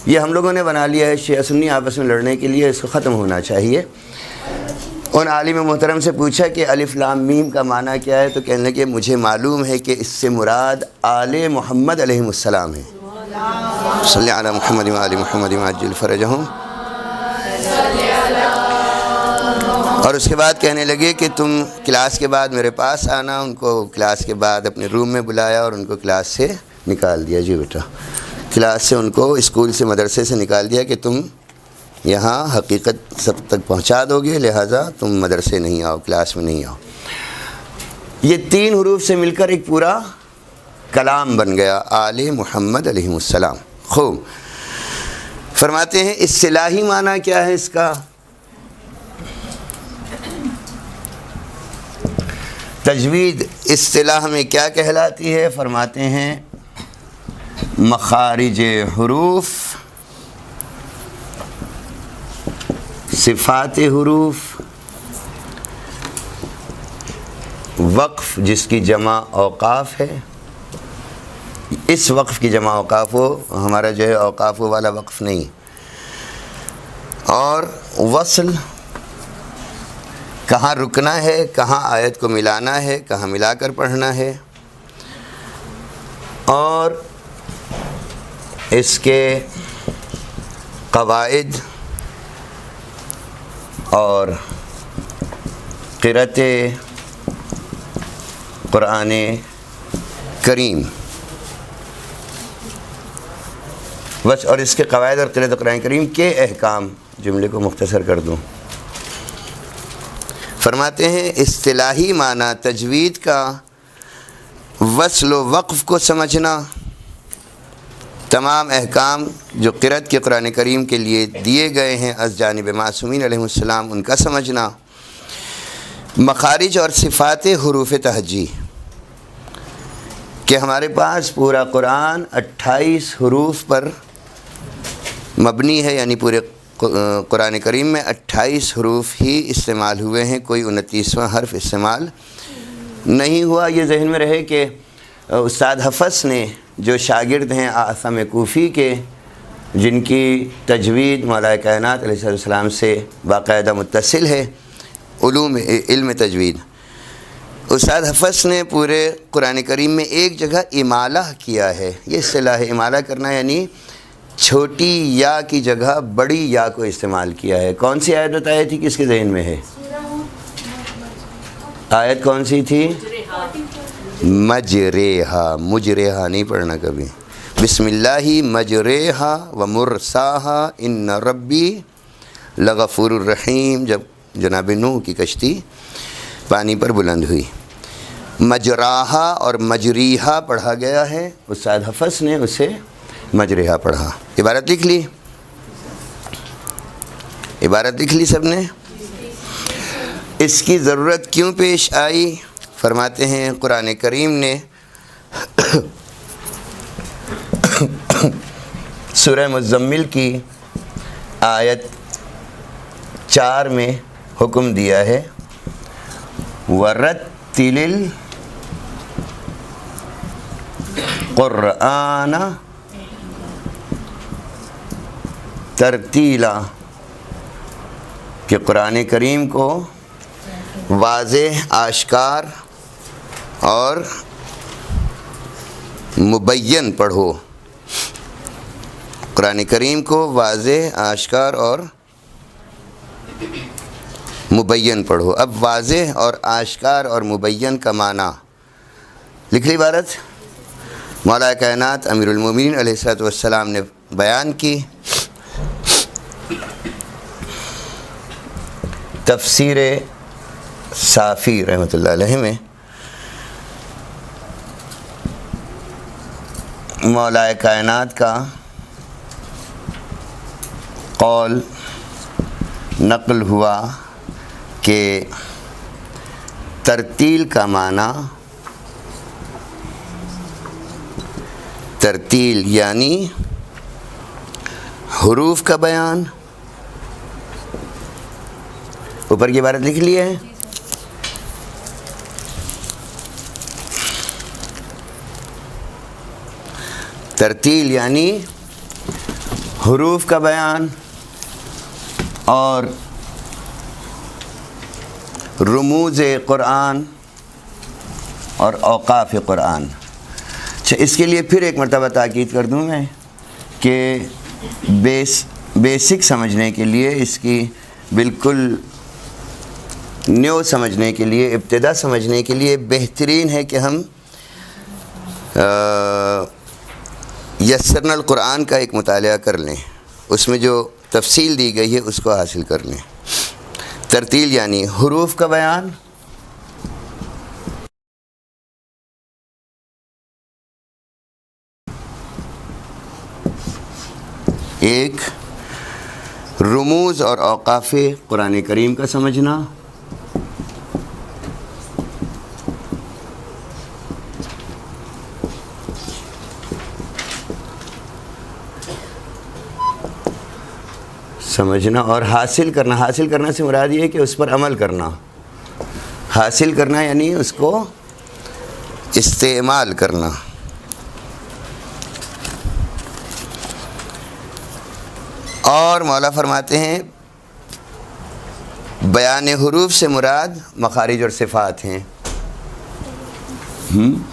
یہ ہم لوگوں نے بنا لیا ہے شیعہ سنی آپس میں لڑنے کے لیے، اس کو ختم ہونا چاہیے۔ ان عالم محترم سے پوچھا کہ الف لام میم کا معنی کیا ہے، تو کہنے لگے مجھے معلوم ہے کہ اس سے مراد آل محمد علیہ السلام ہے۔ صلی علی محمد و آل محمد عجل فرجہم۔ اور اس کے بعد کہنے لگے کہ تم کلاس کے بعد میرے پاس آنا۔ ان کو کلاس کے بعد اپنے روم میں بلایا اور ان کو کلاس سے نکال دیا۔ جی بیٹا، کلاس سے ان کو اسکول سے مدرسے سے نکال دیا کہ تم یہاں حقیقت سب تک پہنچا دو گے، لہٰذا تم مدرسے نہیں آؤ، کلاس میں نہیں آؤ۔ یہ 3 حروف سے مل کر ایک پورا کلام بن گیا، آل محمد علیہ السلام۔ خوب، فرماتے ہیں اصطلاحی معنی کیا ہے اس کا؟ تجوید اصطلاح میں کیا کہلاتی ہے؟ فرماتے ہیں مخارج حروف، صفات حروف، وقف جس کی جمع اوقاف ہے، اس وقف کی جمع اوقاف ہو، ہمارا جو ہے اوقاف والا وقف نہیں، اور وصل کہاں رکنا ہے، کہاں آیت کو ملانا ہے، کہاں ملا کر پڑھنا ہے، اور اس کے قواعد اور قرأت قرآن کریم، بس، اور اس کے قواعد اور قرأت قرآن کریم کے احکام، جملے کو مختصر کر دوں۔ فرماتے ہیں اصطلاحی معنی تجوید کا وصل و وقف کو سمجھنا، تمام احکام جو قرأت کے قرآن کریم کے لیے دیے گئے ہیں از جانب معصومین علیہ السلام ان کا سمجھنا، مخارج اور صفات حروف تہجی، کہ ہمارے پاس پورا قرآن 28 حروف پر مبنی ہے، یعنی پورے قرآن کریم میں 28 حروف ہی استعمال ہوئے ہیں، کوئی 29واں حرف استعمال نہیں ہوا۔ یہ ذہن میں رہے کہ استاد حفص نے جو شاگرد ہیں اعصم کوفی کے، جن کی تجوید مولا کائنات علیہ السلام سے باقاعدہ متصل ہے، علم تجوید، استاد حفص نے پورے قرآن کریم میں ایک جگہ امالہ کیا ہے۔ یہ اصطلاح ہے امالہ کرنا، یعنی چھوٹی یا کی جگہ بڑی یا کو استعمال کیا ہے۔ کون سی آیت بتائی تھی، کس کے ذہن میں ہے؟ آیت کون سی تھی؟ مجریہا، مجریہا نہیں پڑھنا کبھی، بسم اللہ مجریہا و مرساہا ان ربی لغفور الرحیم، جب جناب نوح کی کشتی پانی پر بلند ہوئی، مجراہا اور مجریہا پڑھا گیا ہے، استاد حفص نے اسے مجریہا پڑھا۔ عبارت لکھ لی؟ عبارت لکھ لی سب نے؟ اس کی ضرورت کیوں پیش آئی؟ فرماتے ہیں قرآن کریم نے سورہ مزمل کی آیت 4 میں حکم دیا ہے وَرَتِّلِ الْقُرْآنَ ترتیلا، کہ قرآن کریم کو واضح، آشکار اور مبین پڑھو۔ قرآن کریم کو واضح، آشکار اور مبین پڑھو۔ اب واضح اور آشکار اور مبین کا معنی لکھ لی عبارت، مولا کائنات امیر المومنین علیہ السلام نے بیان کی۔ تفسیر صافی رحمۃ اللہ علیہ میں مولا کائنات کا قول نقل ہوا کہ ترتیل کا معنی، ترتیل یعنی حروف کا بیان۔ اوپر کی عبارت لکھ لی ہے، ترتیل یعنی حروف کا بیان اور رموز قرآن اور اوقاف قرآن۔ اچھا، اس کے لیے پھر ایک مرتبہ تاکید کر دوں میں کہ بیسک سمجھنے کے لیے، اس کی بالکل نیو سمجھنے کے لیے، ابتدا سمجھنے کے لیے بہترین ہے کہ ہم یسرنا القرآن کا ایک مطالعہ کر لیں۔ اس میں جو تفصیل دی گئی ہے اس کو حاصل کر لیں۔ ترتیل یعنی حروف کا بیان، ایک رموز اور اوقاف قرآن کریم کا سمجھنا، اور حاصل کرنا۔ حاصل کرنا سے مراد یہ ہے کہ اس پر عمل کرنا، حاصل کرنا یعنی اس کو استعمال کرنا۔ اور مولا فرماتے ہیں بیان حروف سے مراد مخارج اور صفات ہیں۔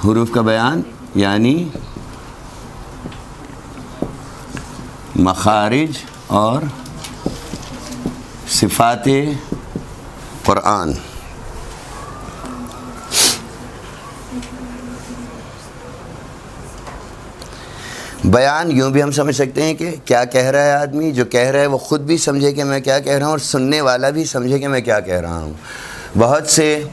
حروف کا بیان یعنی مخارج اور صفات قرآن۔ بیان یوں بھی ہم سمجھ سکتے ہیں کہ کیا کہہ رہا ہے آدمی، جو کہہ رہا ہے وہ خود بھی سمجھے کہ میں کیا کہہ رہا ہوں، اور سننے والا بھی سمجھے کہ میں کیا کہہ رہا ہوں۔ بہت سے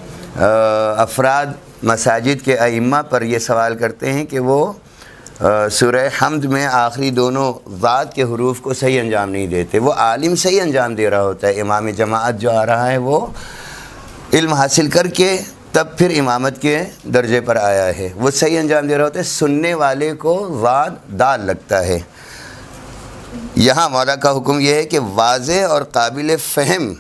افراد مساجد کے ائمہ پر یہ سوال کرتے ہیں کہ وہ سورہ حمد میں آخری دونوں ذات کے حروف کو صحیح انجام نہیں دیتے۔ وہ عالم صحیح انجام دے رہا ہوتا ہے، امام جماعت جو آ رہا ہے وہ علم حاصل کر کے تب پھر امامت کے درجے پر آیا ہے، وہ صحیح انجام دے رہا ہوتا ہے، سننے والے کو ذات دال لگتا ہے۔ یہاں مولا کا حکم یہ ہے کہ واضح اور قابل فہم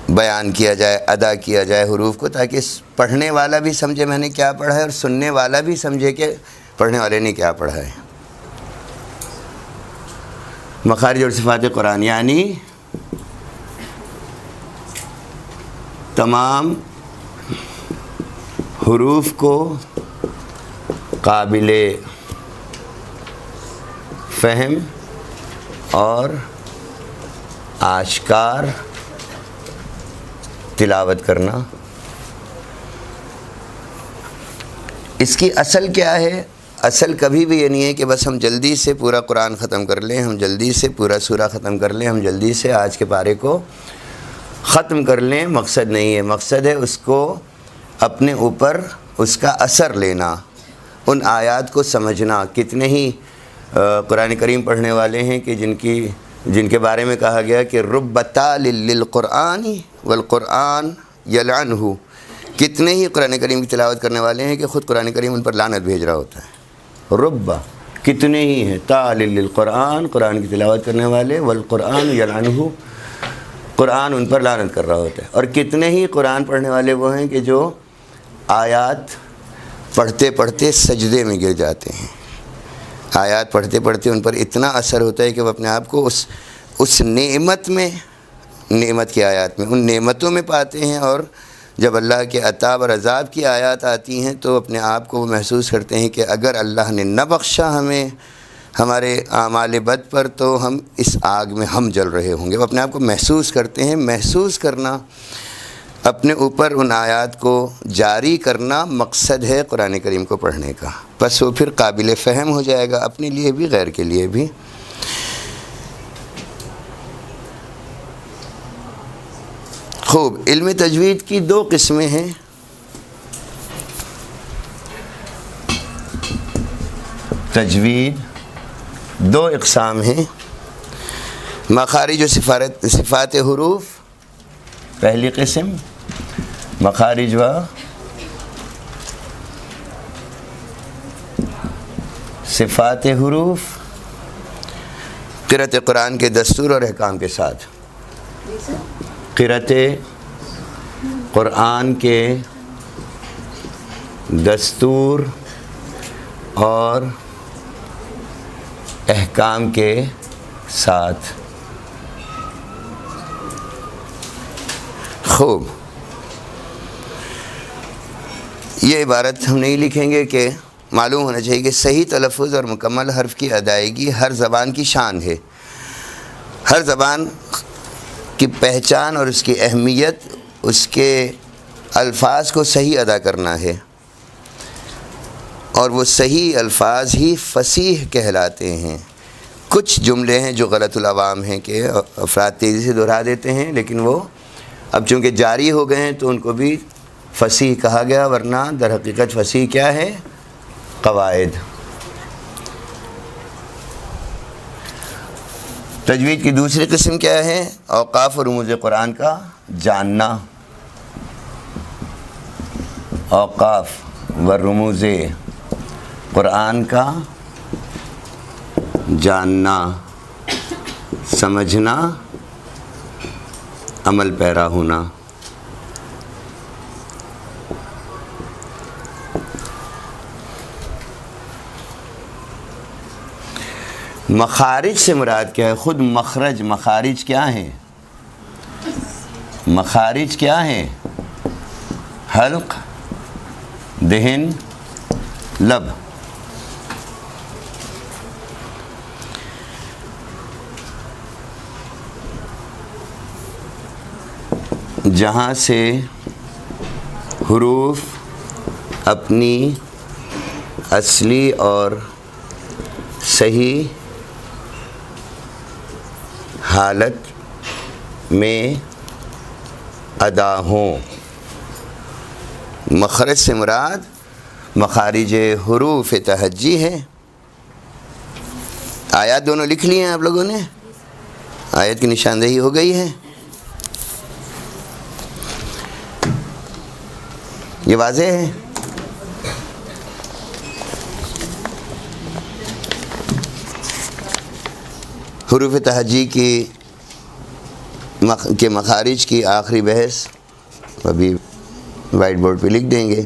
بیان کیا جائے، ادا کیا جائے حروف کو، تاکہ پڑھنے والا بھی سمجھے میں نے کیا پڑھا ہے، اور سننے والا بھی سمجھے کہ پڑھنے والے نے کیا پڑھا ہے۔ مخارج اور صفات قرآن یعنی تمام حروف کو قابل فہم اور آشکار تلاوت کرنا۔ اس کی اصل کیا ہے؟ اصل کبھی بھی یہ نہیں ہے کہ بس ہم جلدی سے پورا قرآن ختم کر لیں، ہم جلدی سے پورا سورہ ختم کر لیں، ہم جلدی سے آج کے پارے کو ختم کر لیں۔ مقصد نہیں ہے، مقصد ہے اس کو اپنے اوپر اس کا اثر لینا، ان آیات کو سمجھنا۔ کتنے ہی قرآن کریم پڑھنے والے ہیں کہ جن کے بارے میں کہا گیا کہ رب تال للقرآن والقرآن یلعنہ، کتنے ہی قرآن کریم کی تلاوت کرنے والے ہیں کہ خود قرآن کریم ان پر لعنت بھیج رہا ہوتا ہے۔ رب کتنے ہی ہیں تال للقرآن، قرآن کی تلاوت کرنے والے، والقرآن یلعنہ، قرآن ان پر لعنت کر رہا ہوتا ہے۔ اور کتنے ہی قرآن پڑھنے والے وہ ہیں کہ جو آیات پڑھتے پڑھتے سجدے میں گر جاتے ہیں، آیات پڑھتے پڑھتے ان پر اتنا اثر ہوتا ہے کہ وہ اپنے آپ کو اس نعمت میں، نعمت کی آیات میں، ان نعمتوں میں پاتے ہیں، اور جب اللہ کے عذاب اور عذاب کی آیات آتی ہیں تو اپنے آپ کو وہ محسوس کرتے ہیں کہ اگر اللہ نے نہ بخشا ہمیں ہمارے اعمال بد پر تو ہم اس آگ میں ہم جل رہے ہوں گے۔ وہ اپنے آپ کو محسوس کرتے ہیں۔ محسوس کرنا، اپنے اوپر ان آیات کو جاری کرنا مقصد ہے قرآن کریم کو پڑھنے کا۔ بس وہ پھر قابل فہم ہو جائے گا، اپنے لیے بھی غیر کے لیے بھی۔ خوب، علم تجوید کی دو قسمیں ہیں۔ تجوید دو اقسام ہیں، مخارج و صفات حروف پہلی قسم، مخارج و صفات حروف قرأت قرآن کے دستور اور احکام کے ساتھ۔ قرأت قرآن کے دستور اور احکام کے ساتھ۔ خوب، یہ عبارت ہم نہیں لکھیں گے کہ معلوم ہونا چاہیے کہ صحیح تلفظ اور مکمل حرف کی ادائیگی ہر زبان کی شان ہے۔ ہر زبان کی پہچان اور اس کی اہمیت اس کے الفاظ کو صحیح ادا کرنا ہے، اور وہ صحیح الفاظ ہی فصیح کہلاتے ہیں۔ کچھ جملے ہیں جو غلط العوام ہیں کہ افراد تیزی سے دہرا دیتے ہیں، لیکن وہ اب چونکہ جاری ہو گئے ہیں تو ان کو بھی فصیح کہا گیا، ورنہ در حقیقت فصیح کیا ہے؟ قواعد۔ تجوید کی دوسری قسم کیا ہے؟ اوقاف اور رموز قرآن کا جاننا۔ اوقاف و رموز قرآن کا جاننا، سمجھنا، عمل پیرا ہونا۔ مخارج سے مراد کیا ہے؟ خود مخرج، مخارج کیا ہیں؟ مخارج کیا ہیں؟ حلق، دہن، لب۔ جہاں سے حروف اپنی اصلی اور صحیح حالت میں ادا ہوں۔ مخرج سے مراد مخارج حروف تہجی ہے۔ آیات دونوں لکھ لی ہیں آپ لوگوں نے؟ آیت کی نشاندہی ہو گئی ہے؟ یہ واضح ہے؟ حروف تہجی کے مخارج کی آخری بحث ابھی وائٹ بورڈ پہ لکھ دیں گے۔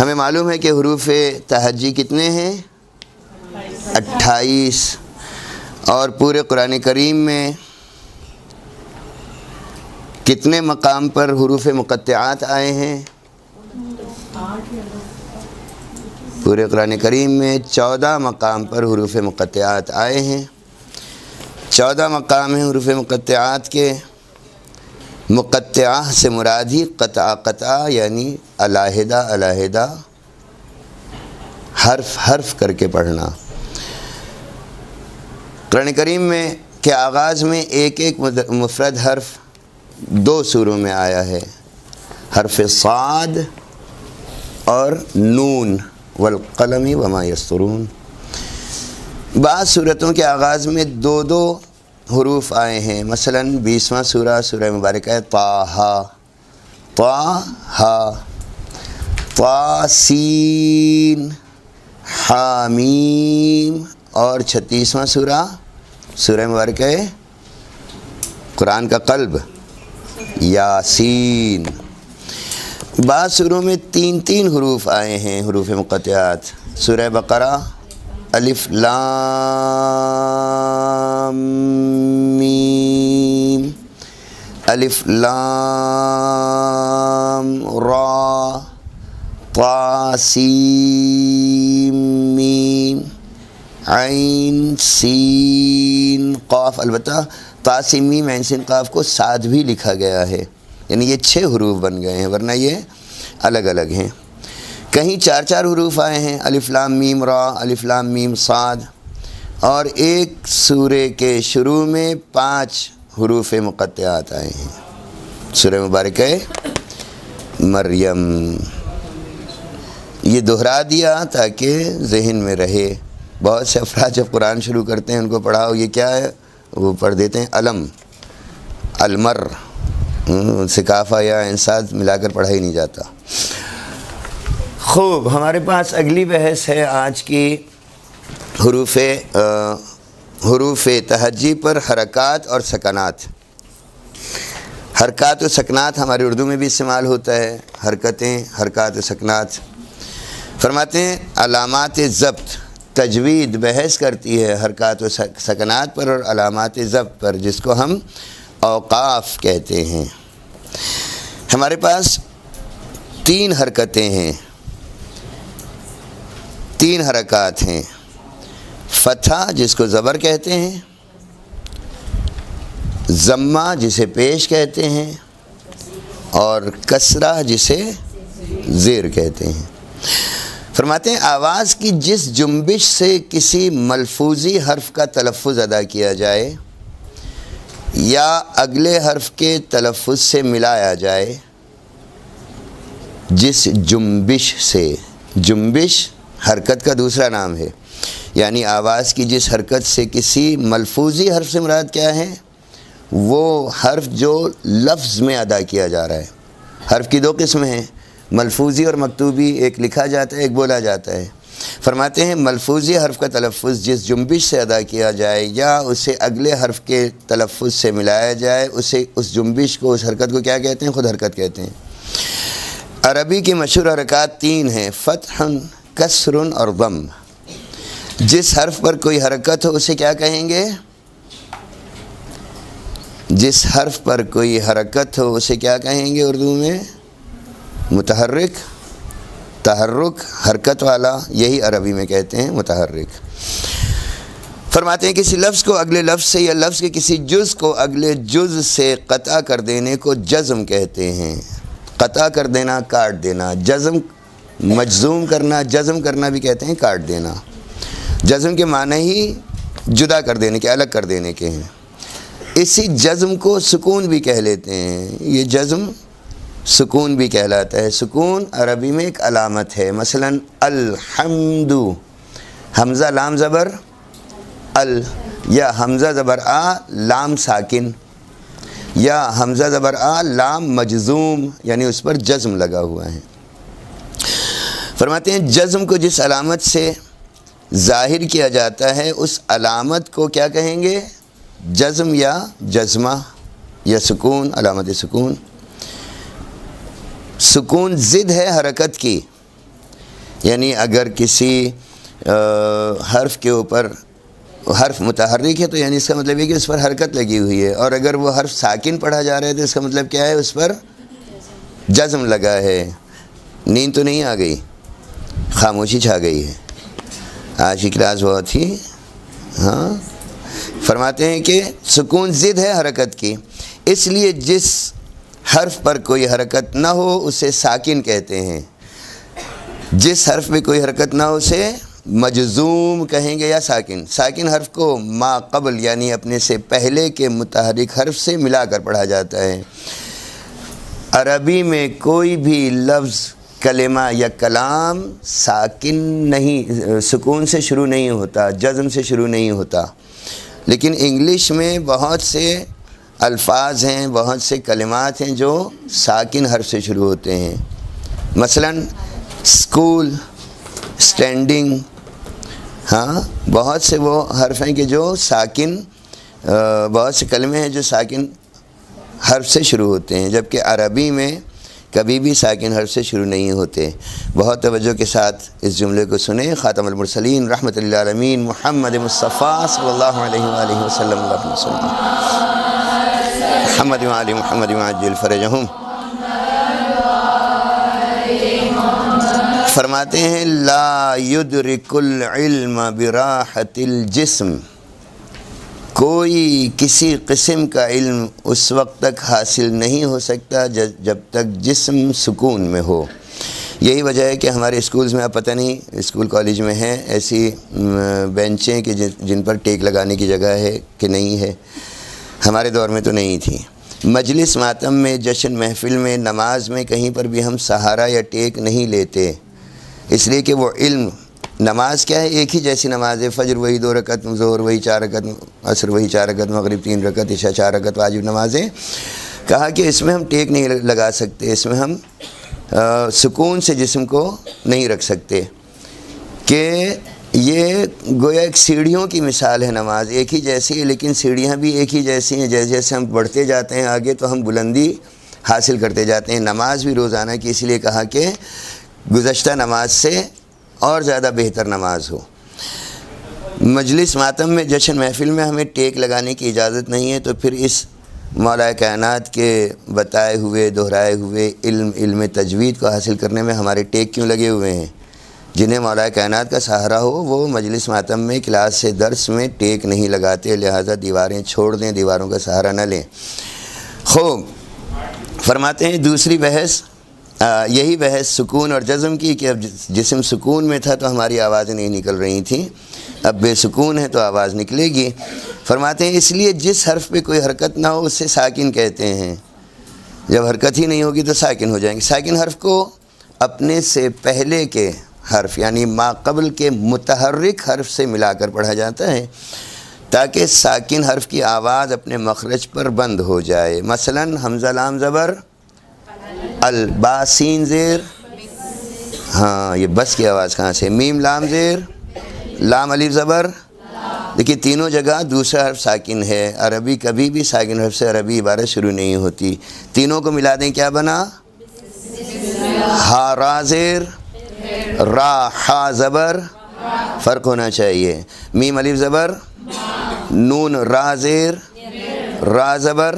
ہمیں معلوم ہے کہ حروف تہجی کتنے ہیں؟ 28۔ اور پورے قرآن کریم میں کتنے مقام پر حروف مقطعات آئے ہیں؟ پورے قرآن کریم میں 14 مقام پر حروف مقطعات آئے ہیں۔ 14 مقام ہیں حروف مقطعات کے۔ مقطعہ سے مراد ہی قطع قطع، یعنی علیحدہ علیحدہ حرف حرف کر کے پڑھنا۔ قرآن کریم میں کے آغاز میں ایک ایک مفرد حرف 2 سوروں میں آیا ہے، حرف صاد اور نون، والقلم وما یسطرون۔ بعض صورتوں کے آغاز میں 2 حروف آئے ہیں، مثلا 20واں سورہ، سورہ مبارکہ طٰہٰ، طٰہٰ، طاسین، حامیم، اور 36واں سورہ، سورہ مبارکہ قرآن کا قلب، یاسین۔ بعض سوروں میں 3 حروف آئے ہیں حروف مقطعات، سورہ بقرہ الف لام میم، الف لام را، طا سین میم، عین سین قاف۔ البتہ طا سین میم عین سین قاف کو ساتھ بھی لکھا گیا ہے، یعنی یہ 6 حروف بن گئے ہیں، ورنہ یہ الگ الگ ہیں۔ کہیں 4 حروف آئے ہیں، الف لام میم را، الف لام میم صاد، اور ایک سورے کے شروع میں 5 حروف مقطعات آئے ہیں، سورہ مبارکہ مریم۔ یہ دہرا دیا تاکہ ذہن میں رہے۔ بہت سے افراد جب قرآن شروع کرتے ہیں ان کو پڑھاؤ یہ کیا ہے، وہ پڑھ دیتے ہیں علم، المر، ان سے کافہ یا انساد ملا کر پڑھا ہی نہیں جاتا۔ خوب، ہمارے پاس اگلی بحث ہے آج کی حروف تہجی پر حرکات اور سکنات۔ حرکات و سکنات ہمارے اردو میں بھی استعمال ہوتا ہے، حرکتیں، حرکات و سکنات۔ فرماتے ہیں علامات ضبط، تجوید بحث کرتی ہے حرکات و سکنات پر اور علامات ضبط پر، جس کو ہم اوقاف کہتے ہیں۔ ہمارے پاس 3 حرکتیں ہیں، 3 حرکات ہیں، فتحہ جس کو زبر کہتے ہیں، ضمہ جسے پیش کہتے ہیں، اور کسرہ جسے زیر کہتے ہیں۔ فرماتے ہیں آواز کی جس جنبش سے کسی ملفوظی حرف کا تلفظ ادا کیا جائے یا اگلے حرف کے تلفظ سے ملایا جائے، جس جنبش سے، جنبش حرکت کا دوسرا نام ہے، یعنی آواز کی جس حرکت سے کسی ملفوظی حرف سے مراد کیا ہے؟ وہ حرف جو لفظ میں ادا کیا جا رہا ہے۔ حرف کی دو قسمیں ہیں، ملفوظی اور مکتوبی، ایک لکھا جاتا ہے ایک بولا جاتا ہے۔ فرماتے ہیں ملفوظی حرف کا تلفظ جس جنبش سے ادا کیا جائے یا اسے اگلے حرف کے تلفظ سے ملایا جائے، اسے اس جنبش کو، اس حرکت کو کیا کہتے ہیں؟ خود حرکت کہتے ہیں۔ عربی کی مشہور حرکات 3 ہیں، فتح، کسر اور ضم۔ جس حرف پر کوئی حرکت ہو اسے کیا کہیں گے؟ جس حرف پر کوئی حرکت ہو اسے کیا کہیں گے اردو میں؟ متحرک، تحرک، حرکت والا، یہی عربی میں کہتے ہیں متحرک۔ فرماتے ہیں کسی لفظ کو اگلے لفظ سے یا لفظ کے کسی جز کو اگلے جز سے قطع کر دینے کو جزم کہتے ہیں۔ قطع کر دینا، کاٹ دینا، جزم، مجزوم کرنا، جزم کرنا بھی کہتے ہیں کاٹ دینا۔ جزم کے معنی ہی جدا کر دینے کے، الگ کر دینے کے ہیں۔ اسی جزم کو سکون بھی کہہ لیتے ہیں، یہ جزم سکون بھی کہلاتا ہے۔ سکون عربی میں ایک علامت ہے، مثلا الحمد، حمزہ لام زبر ال، یا حمزہ زبر آ لام ساکن، یا حمزہ زبر آ لام مجزوم، یعنی اس پر جزم لگا ہوا ہے۔ فرماتے ہیں جزم کو جس علامت سے ظاہر کیا جاتا ہے اس علامت کو کیا کہیں گے؟ جزم یا جزمہ یا سکون، علامت سکون۔ سکون ضد ہے حرکت کی، یعنی اگر کسی حرف کے اوپر، حرف متحرک ہے تو یعنی اس کا مطلب یہ کہ اس پر حرکت لگی ہوئی ہے، اور اگر وہ حرف ساکن پڑھا جا رہا ہے تو اس کا مطلب کیا ہے؟ اس پر جزم لگا ہے۔ نیند تو نہیں آ گئی، خاموشی چھا گئی ہے، آج کی کلاس بہت ہی ہاں۔ فرماتے ہیں کہ سکون ضد ہے حرکت کی، اس لیے جس حرف پر کوئی حرکت نہ ہو اسے ساکن کہتے ہیں، جس حرف پہ کوئی حرکت نہ ہو اسے مجزوم کہیں گے یا ساکن۔ ساکن حرف کو ما قبل یعنی اپنے سے پہلے کے متحرک حرف سے ملا کر پڑھا جاتا ہے۔ عربی میں کوئی بھی لفظ، کلمہ یا کلام ساکن نہیں، سکون سے شروع نہیں ہوتا، جزم سے شروع نہیں ہوتا، لیکن انگلش میں بہت سے الفاظ ہیں، بہت سے کلمات ہیں جو ساکن حرف سے شروع ہوتے ہیں، مثلا اسکول، اسٹینڈنگ، ہاں بہت سے وہ حرف ہیں کہ جو ساکن، بہت سے کلمے ہیں جو ساکن حرف سے شروع ہوتے ہیں، جبکہ عربی میں کبھی بھی ساکن حرف سے شروع نہیں ہوتے۔ بہت توجہ کے ساتھ اس جملے کو سنیں۔ خاتم المرسلین رحمۃ اللہ عالمین محمد مصطفیٰ صلی اللہ علیہ وآلہ وسلم محمد وآل محمد وعجل فرجہم۔ فرماتے ہیں لا یدرک العلم براحت الجسم، کوئی کسی قسم کا علم اس وقت تک حاصل نہیں ہو سکتا جب تک جسم سکون میں ہو۔ یہی وجہ ہے کہ ہمارے اسکولز میں، آپ پتہ نہیں اسکول کالج میں ہیں ایسی بینچیں کہ جن پر ٹیک لگانے کی جگہ ہے کہ نہیں ہے، ہمارے دور میں تو نہیں تھی۔ مجلس ماتم میں، جشن محفل میں، نماز میں کہیں پر بھی ہم سہارا یا ٹیک نہیں لیتے، اس لیے کہ وہ علم، نماز کیا ہے؟ ایک ہی جیسی نماز ہے، فجر وہی 2 رکعت، ظہر وہی 4 رکعت، عصر وہی 4 رکعت، مغرب 3 رکعت، عشاء 4 رکعت واجب نمازیں۔ کہا کہ اس میں ہم ٹیک نہیں لگا سکتے، اس میں ہم سکون سے جسم کو نہیں رکھ سکتے، کہ یہ گویا ایک سیڑھیوں کی مثال ہے۔ نماز ایک ہی جیسی ہے لیکن سیڑھیاں بھی ایک ہی جیسی ہیں، جیسے جیسے ہم بڑھتے جاتے ہیں آگے تو ہم بلندی حاصل کرتے جاتے ہیں۔ نماز بھی روزانہ کی اس لیے کہا کہ گزشتہ نماز سے اور زیادہ بہتر نماز ہو۔ مجلس ماتم میں، جشن محفل میں ہمیں ٹیک لگانے کی اجازت نہیں ہے، تو پھر اس مولا کائنات کے بتائے ہوئے، دہرائے ہوئے علم تجوید کو حاصل کرنے میں ہمارے ٹیک کیوں لگے ہوئے ہیں؟ جنہیں مولا کائنات کا سہارا ہو وہ مجلس ماتم میں، کلاس سے درس میں ٹیک نہیں لگاتے، لہٰذا دیواریں چھوڑ دیں، دیواروں کا سہارا نہ لیں۔ خوب فرماتے ہیں دوسری بحث یہی بحث سکون اور جزم کی کہ اب جسم سکون میں تھا تو ہماری آوازیں نہیں نکل رہی تھیں، اب بے سکون ہے تو آواز نکلے گی۔ فرماتے ہیں اس لیے جس حرف پہ کوئی حرکت نہ ہو اسے ساکن کہتے ہیں، جب حرکت ہی نہیں ہوگی تو ساکن ہو جائیں گے۔ ساکن حرف کو اپنے سے پہلے کے حرف یعنی ما قبل کے متحرک حرف سے ملا کر پڑھا جاتا ہے تاکہ ساکن حرف کی آواز اپنے مخرج پر بند ہو جائے۔ مثلا حمزہ لام زبر ال، با سین زیر، ہاں یہ بس کی آواز کہاں سے، میم لام زیر، لام الف زبر، دیکھیے تینوں جگہ دوسرا حرف ساکن ہے۔ عربی کبھی بھی ساکن حرف سے عربی عبارت شروع نہیں ہوتی۔ تینوں کو ملا دیں کیا بنا، ہا را زیر، را ہا زبر، فرق ہونا چاہیے، میم الف زبر، نون را زیر، را زبر،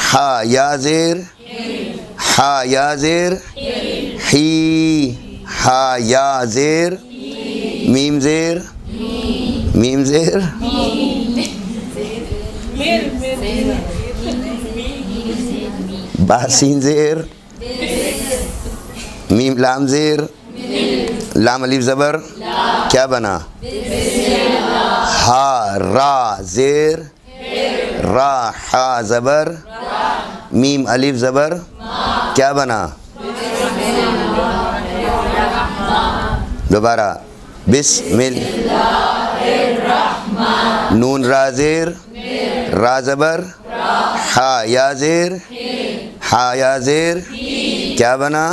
ہا یا زیر، ہا یا زیر، ہی، ہا یا زیر، میم زیر، میم زیر، با سین زیر، میم لام زیر، لام الف زبر، کیا بنا، ہا را زیر، را ہا زبر، میم الف زبر، کیا بنا، دوبارہ بسم نون را زیر، را زبر، ہا یا زیر، ہا یا زیر، کیا بنا،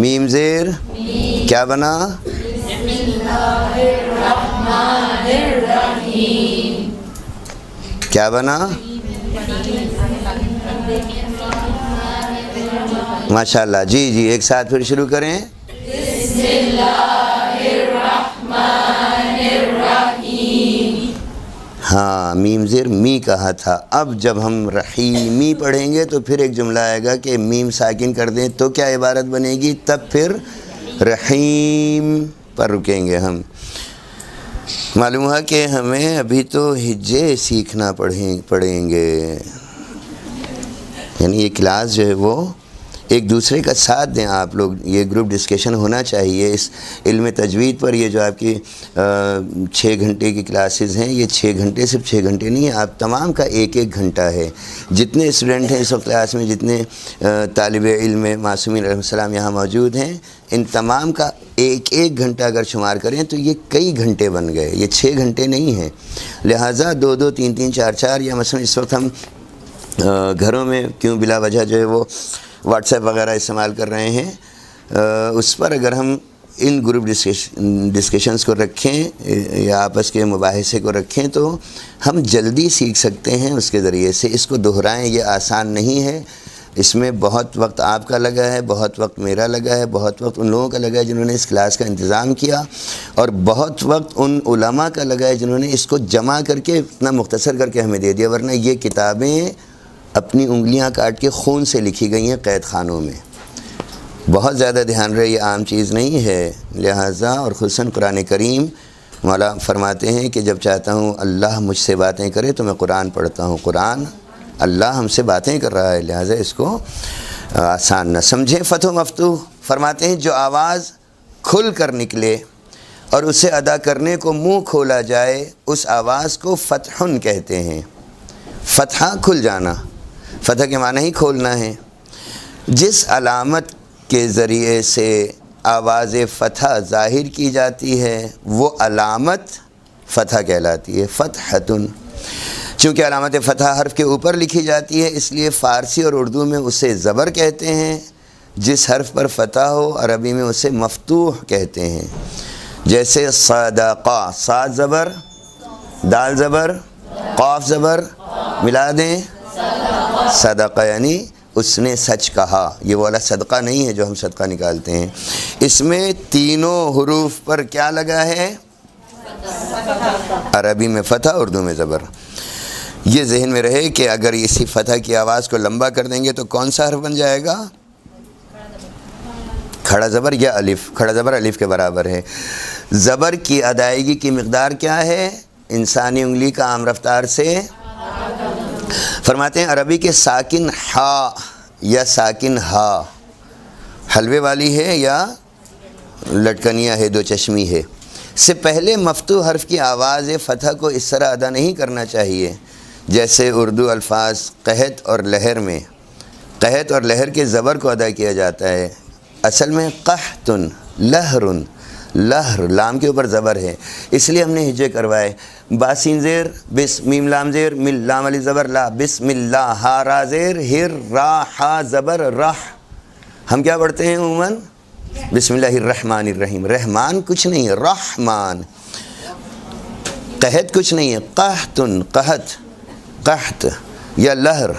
میم زیر، کیا بنا، کیا بنا، ماشاءاللہ، جی جی ایک ساتھ پھر شروع کریں۔ بسم اللہ الرحمن الرحیم، ہاں میم زیر می کہا تھا، اب جب ہم رحیمی پڑھیں گے تو پھر ایک جملہ آئے گا کہ میم ساکن کر دیں تو کیا عبارت بنے گی، تب پھر رحیم پر رکیں گے ہم۔ معلوم ہوا کہ ہمیں ابھی تو ہجے سیکھنا پڑیں گے، یعنی یہ کلاس جو ہے وہ ایک دوسرے کا ساتھ دیں آپ لوگ، یہ گروپ ڈسکشن ہونا چاہیے اس علم تجوید پر۔ یہ جو آپ کی 6 گھنٹے کی کلاسز ہیں، یہ 6 گھنٹے صرف 6 گھنٹے نہیں ہیں، آپ تمام کا ایک ایک گھنٹہ ہے۔ جتنے اسٹوڈنٹ ہیں اس وقت کلاس میں، جتنے طالب علم معصومین علیہ السلام یہاں موجود ہیں، ان تمام کا ایک ایک گھنٹہ اگر شمار کریں تو یہ کئی گھنٹے بن گئے، یہ 6 گھنٹے نہیں ہیں۔ لہٰذا 2 3 4 4 یا مثلا اس وقت ہم گھروں میں کیوں بلا وجہ جو ہے وہ واٹس ایپ وغیرہ استعمال کر رہے ہیں، اس پر اگر ہم ان گروپ ڈسکشنز کو رکھیں یا آپس کے مباحثے کو رکھیں تو ہم جلدی سیکھ سکتے ہیں اس کے ذریعے سے۔ اس کو دہرائیں، یہ آسان نہیں ہے، اس میں بہت وقت آپ کا لگا ہے، بہت وقت میرا لگا ہے، بہت وقت ان لوگوں کا لگا ہے جنہوں نے اس کلاس کا انتظام کیا، اور بہت وقت ان علماء کا لگا ہے جنہوں نے اس کو جمع کر کے اتنا مختصر کر کے ہمیں دے دیا، ورنہ یہ کتابیں اپنی انگلیاں کاٹ کے خون سے لکھی گئی ہیں قید خانوں میں۔ بہت زیادہ دھیان رہے، یہ عام چیز نہیں ہے، لہٰذا اور خصوصاً قرآن کریم مولا فرماتے ہیں کہ جب چاہتا ہوں اللہ مجھ سے باتیں کرے تو میں قرآن پڑھتا ہوں، قرآن اللہ ہم سے باتیں کر رہا ہے، لہٰذا اس کو آسان نہ سمجھیں۔ فتح و مفتوح فرماتے ہیں جو آواز کھل کر نکلے اور اسے ادا کرنے کو منہ کھولا جائے اس آواز کو فتحن کہتے ہیں۔ فتحہ کھل جانا، فتح کے معنی ہی کھولنا ہے۔ جس علامت کے ذریعے سے آواز فتح ظاہر کی جاتی ہے وہ علامت فتح کہلاتی ہے، فتحتن۔ چونکہ علامت فتح حرف کے اوپر لکھی جاتی ہے اس لیے فارسی اور اردو میں اسے زبر کہتے ہیں، جس حرف پر فتح ہو عربی میں اسے مفتوح کہتے ہیں۔ جیسے صدقہ، صاد زبر، دال زبر، قاف زبر، ملا دیں صدقہ، یعنی اس نے سچ کہا۔ یہ والا صدقہ نہیں ہے جو ہم صدقہ نکالتے ہیں، اس میں تینوں حروف پر کیا لگا ہے، عربی میں فتح، اردو میں زبر۔ یہ ذہن میں رہے کہ اگر اسی فتح کی آواز کو لمبا کر دیں گے تو کون سا حرف بن جائے گا، کھڑا زبر یا الف۔ کھڑا زبر الف کے برابر ہے۔ زبر کی ادائیگی کی مقدار کیا ہے، انسانی انگلی کا عام رفتار سے فرماتے ہیں عربی کے ساکن ہا یا ساکن ہا حلوے والی ہے یا لٹکنیا ہے، دو چشمی ہے، سے پہلے مفتوح حرف کی آواز فتح کو اس طرح ادا نہیں کرنا چاہیے جیسے اردو الفاظ قحط اور لہر میں قحط اور لہر کے زبر کو ادا کیا جاتا ہے۔ اصل میں قحطن لہرن، لہر لام کے اوپر زبر ہے، اس لیے ہم نے ہجے کروائے۔ باسین زیر بس، میم لام زیر مل، لام علی زبر لا، بسم اللہ، ہا را زیر ہر، را ہا زبر رح۔ ہم کیا پڑھتے ہیں عموماً؟ بسم اللہ الرحمن الرحیم۔ رحمان کچھ نہیں ہے، رحمان۔ قحط کچھ نہیں ہے، قحطن، قحط، قحط یا لہر۔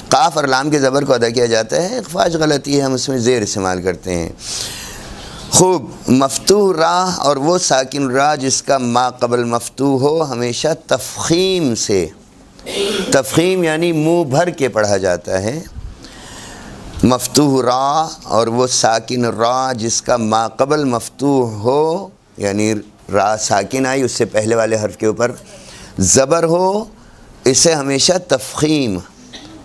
قاف اور لام کے زبر کو ادا کیا جاتا ہے، اخفاج غلطی ہے، ہم اس میں زیر استعمال کرتے ہیں۔ خوب، مفتوح راہ اور وہ ساکن راہ جس کا ما قبل مفتوح ہو ہمیشہ تفخیم سے، تفخیم یعنی منہ بھر کے پڑھا جاتا ہے۔ مفتوح راہ اور وہ ساکن راہ جس کا ما قبل مفتوح ہو، یعنی راہ ساکن آئی اس سے پہلے والے حرف کے اوپر زبر ہو، اسے ہمیشہ تفخیم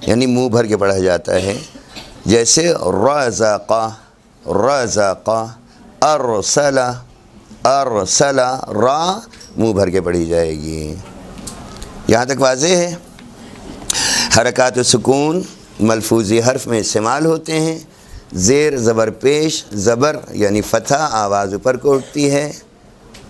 یعنی منہ بھر کے پڑھا جاتا ہے، جیسے رزقا، رزقا، ارسلا، ارسلا، را منہ بھر کے پڑھی جائے گی۔ یہاں تک واضح ہے؟ حرکات و سکون ملفوظی حرف میں استعمال ہوتے ہیں۔ زیر زبر پیش، زبر یعنی فتح آواز اوپر کو اٹھتی ہے۔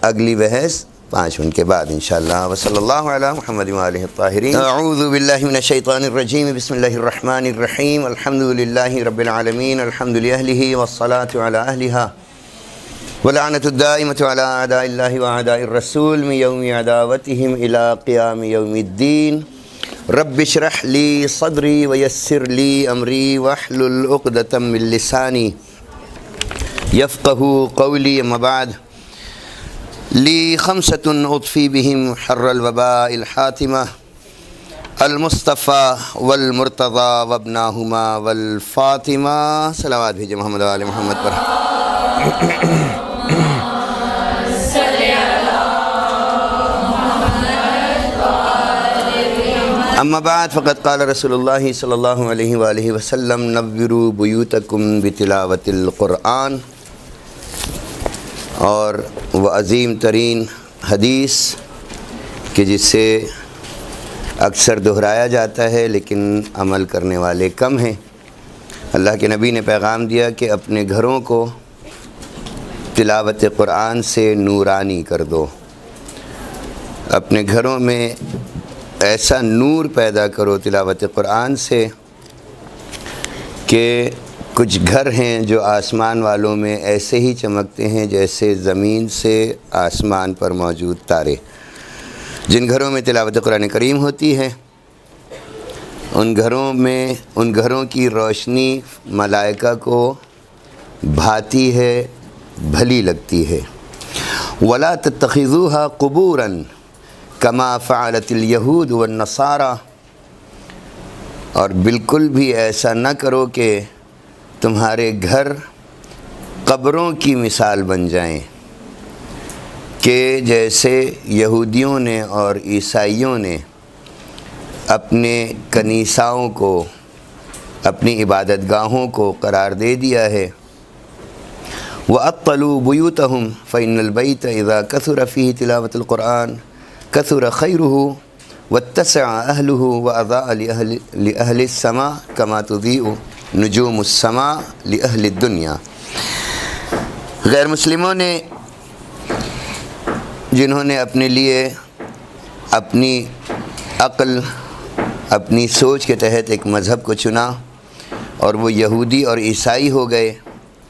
اگلی بحث 5 منٹ کے بعد انشاءاللہ۔ وصلی اللہ علی محمد وآلہ الطاہرین۔ اعوذ باللہ من الشیطان الرجیم، بسم اللہ الرحمن الرحیم، الحمد للہ رب العالمین، الحمد لأہلہ والصلاة علی اہلہا واللعنۃ الدائمۃ علی اعداء اللہ واعداء الرسول من یوم عداوتہم الی قیام یوم الدین۔ رب اشرح لی صدری ویسر لی امری واحلل عقدۃ من لسانی یفقہوا قولی، اما بعد۔ لی خمسۃ اطفی بہم حر الوباء الحاتمہ، المصطفیٰ والمرتضیٰ وابناہما والفاطمہ۔ صلوات بھیجئے محمد و آل محمد پر۔ اما بعد، فقد قال رسول اللہ صلی اللہ علیہ وآلہ وسلم نوروا بیوتکم بتلاوت القرآن۔ اور وہ عظیم ترین حدیث کہ جسے اکثر دہرایا جاتا ہے لیکن عمل کرنے والے کم ہیں۔ اللہ کے نبی نے پیغام دیا کہ اپنے گھروں کو تلاوت قرآن سے نورانی کر دو، اپنے گھروں میں ایسا نور پیدا کرو تلاوت قرآن سے کہ کچھ گھر ہیں جو آسمان والوں میں ایسے ہی چمکتے ہیں جیسے زمین سے آسمان پر موجود تارے۔ جن گھروں میں تلاوت قرآن کریم ہوتی ہے ان گھروں کی روشنی ملائکہ کو بھاتی ہے، بھلی لگتی ہے۔ وَلَا تَتَّخِذُوهَا قُبُورًا كَمَا فَعَلَتِ الْيَهُودُ وَالنَّصَارَى، اور بالکل بھی ایسا نہ کرو کہ تمہارے گھر قبروں کی مثال بن جائیں، کہ جیسے یہودیوں نے اور عیسائیوں نے اپنے کنیساؤں کو، اپنی عبادت گاہوں کو قرار دے دیا ہے۔ وَأَطَّلُوا بُيُوتَهُمْ فَإِنَّ الْبَيْتَ إِذَا كَثُرَ فِيهِ تِلَاوَةُ الْقُرْآنِ كَثُرَ خَيْرُهُ وَاتَّسَعَ أَهْلُهُ وَأَضَاءَ لِأَهْلِ السَّمَاءِ كَمَا تُضِيءُ نجوم السماء لأہل الدنیا۔ غیر مسلموں نے، جنہوں نے اپنے لیے اپنی عقل، اپنی سوچ کے تحت ایک مذہب کو چنا اور وہ یہودی اور عیسائی ہو گئے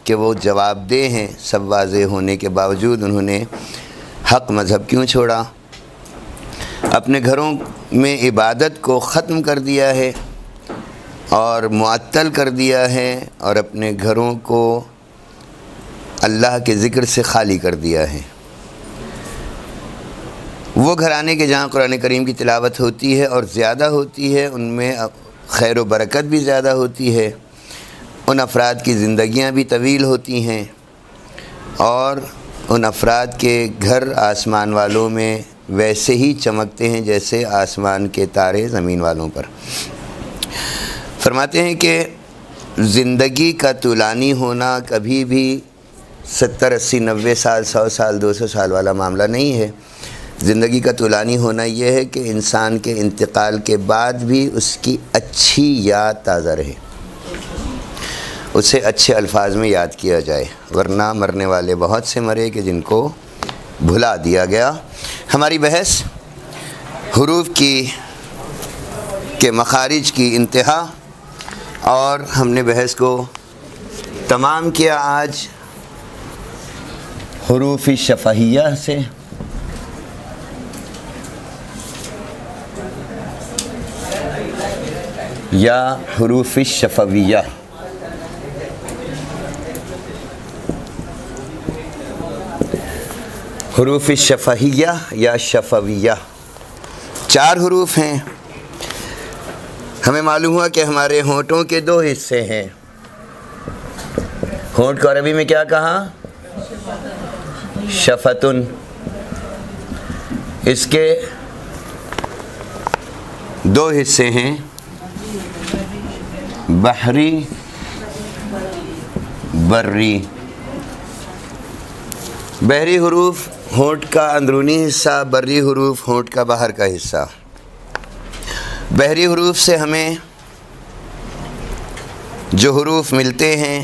کہ وہ جواب دہ ہیں، سب واضح ہونے کے باوجود انہوں نے حق مذہب کیوں چھوڑا؟ اپنے گھروں میں عبادت کو ختم کر دیا ہے اور معطل کر دیا ہے، اور اپنے گھروں کو اللہ کے ذکر سے خالی کر دیا ہے۔ وہ گھرانے کے جہاں قرآن کریم کی تلاوت ہوتی ہے اور زیادہ ہوتی ہے، ان میں خیر و برکت بھی زیادہ ہوتی ہے، ان افراد کی زندگیاں بھی طویل ہوتی ہیں، اور ان افراد کے گھر آسمان والوں میں ویسے ہی چمکتے ہیں جیسے آسمان کے تارے زمین والوں پر۔ فرماتے ہیں کہ زندگی کا طولانی ہونا کبھی بھی 70 80 90 سال 100 سال 200 سال والا معاملہ نہیں ہے۔ زندگی کا طولانی ہونا یہ ہے کہ انسان کے انتقال کے بعد بھی اس کی اچھی یاد تازہ رہے، اسے اچھے الفاظ میں یاد کیا جائے، ورنہ مرنے والے بہت سے مرے کہ جن کو بھلا دیا گیا۔ ہماری بحث حروف کے مخارج کی انتہا، اور ہم نے بحث کو تمام کیا آج حروف شفہیہ سے۔ یا حروف شفویہ۔ حروف شفہیہ یا شفویہ 4 حروف ہیں۔ ہمیں معلوم ہوا کہ ہمارے ہونٹوں کے 2 حصے ہیں۔ ہونٹ کو عربی میں کیا کہا؟ شفتن۔ اس کے 2 حصے ہیں، بحری، بری۔ بحری حروف ہونٹ کا اندرونی حصہ، بری حروف ہونٹ کا باہر کا حصہ۔ بحری حروف سے ہمیں جو حروف ملتے ہیں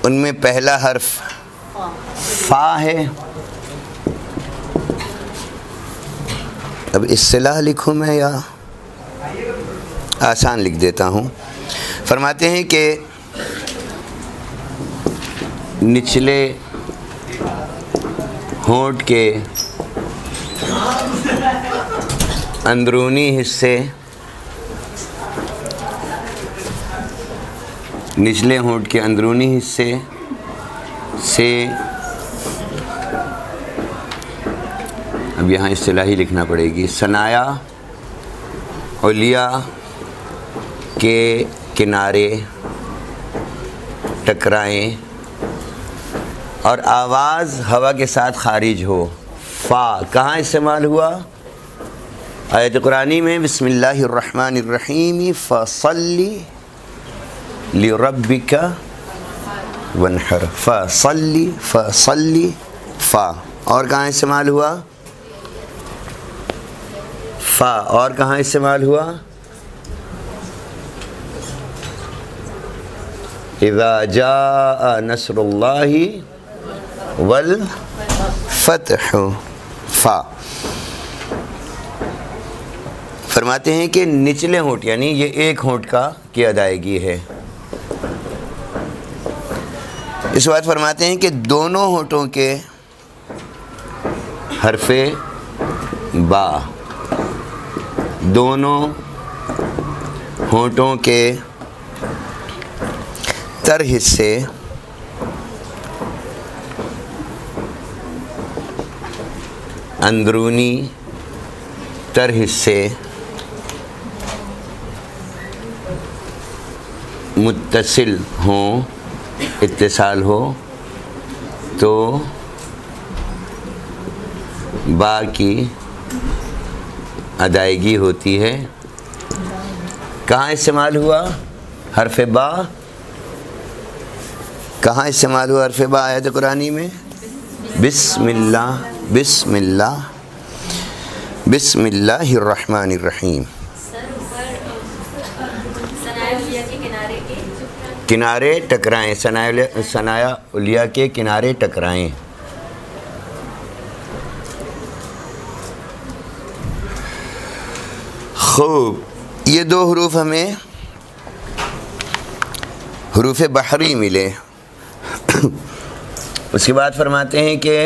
ان میں پہلا حرف فا ہے۔ اب اصطلاح لکھوں میں یا آسان لکھ دیتا ہوں۔ فرماتے ہیں کہ نچلے ہونٹ کے اندرونی حصے، نچلے ہونٹ کے اندرونی حصے سے، اب یہاں اصطلاحی لکھنا پڑے گی، ثنایا علیا کے کنارے ٹکرائیں اور آواز ہوا کے ساتھ خارج ہو۔ فا کہاں استعمال ہوا؟ آیت قرآنی میں بسم اللہ الرحمن الرحیم فصلی لربک وانحر۔ فصلی فصلی فا، اور کہاں استعمال ہوا؟ فا، اور کہاں استعمال ہوا؟ اذا جاء نصر اللہ والفتح، فا۔ فرماتے ہیں کہ نچلے ہونٹ، یعنی یہ ایک ہونٹ کی ادائیگی ہے۔ اس بات فرماتے ہیں کہ دونوں ہونٹوں کے حرف با، دونوں ہونٹوں کے تر حصے اندرونی تر حصے متصل ہوں، اتصال ہو تو با کی ادائیگی ہوتی ہے۔ کہاں استعمال ہوا حرف با؟ کہاں استعمال ہوا حرف با آیت قرآنی میں؟ بسم اللہ، بسم اللہ، بسم اللہ الرحمن الرحیم۔ کنارے ٹکرائیں، ثنایا علیا کے کنارے ٹکرائیں۔ خوب، یہ 2 حروف ہمیں حروف بحری ملے۔ اس کے بعد فرماتے ہیں کہ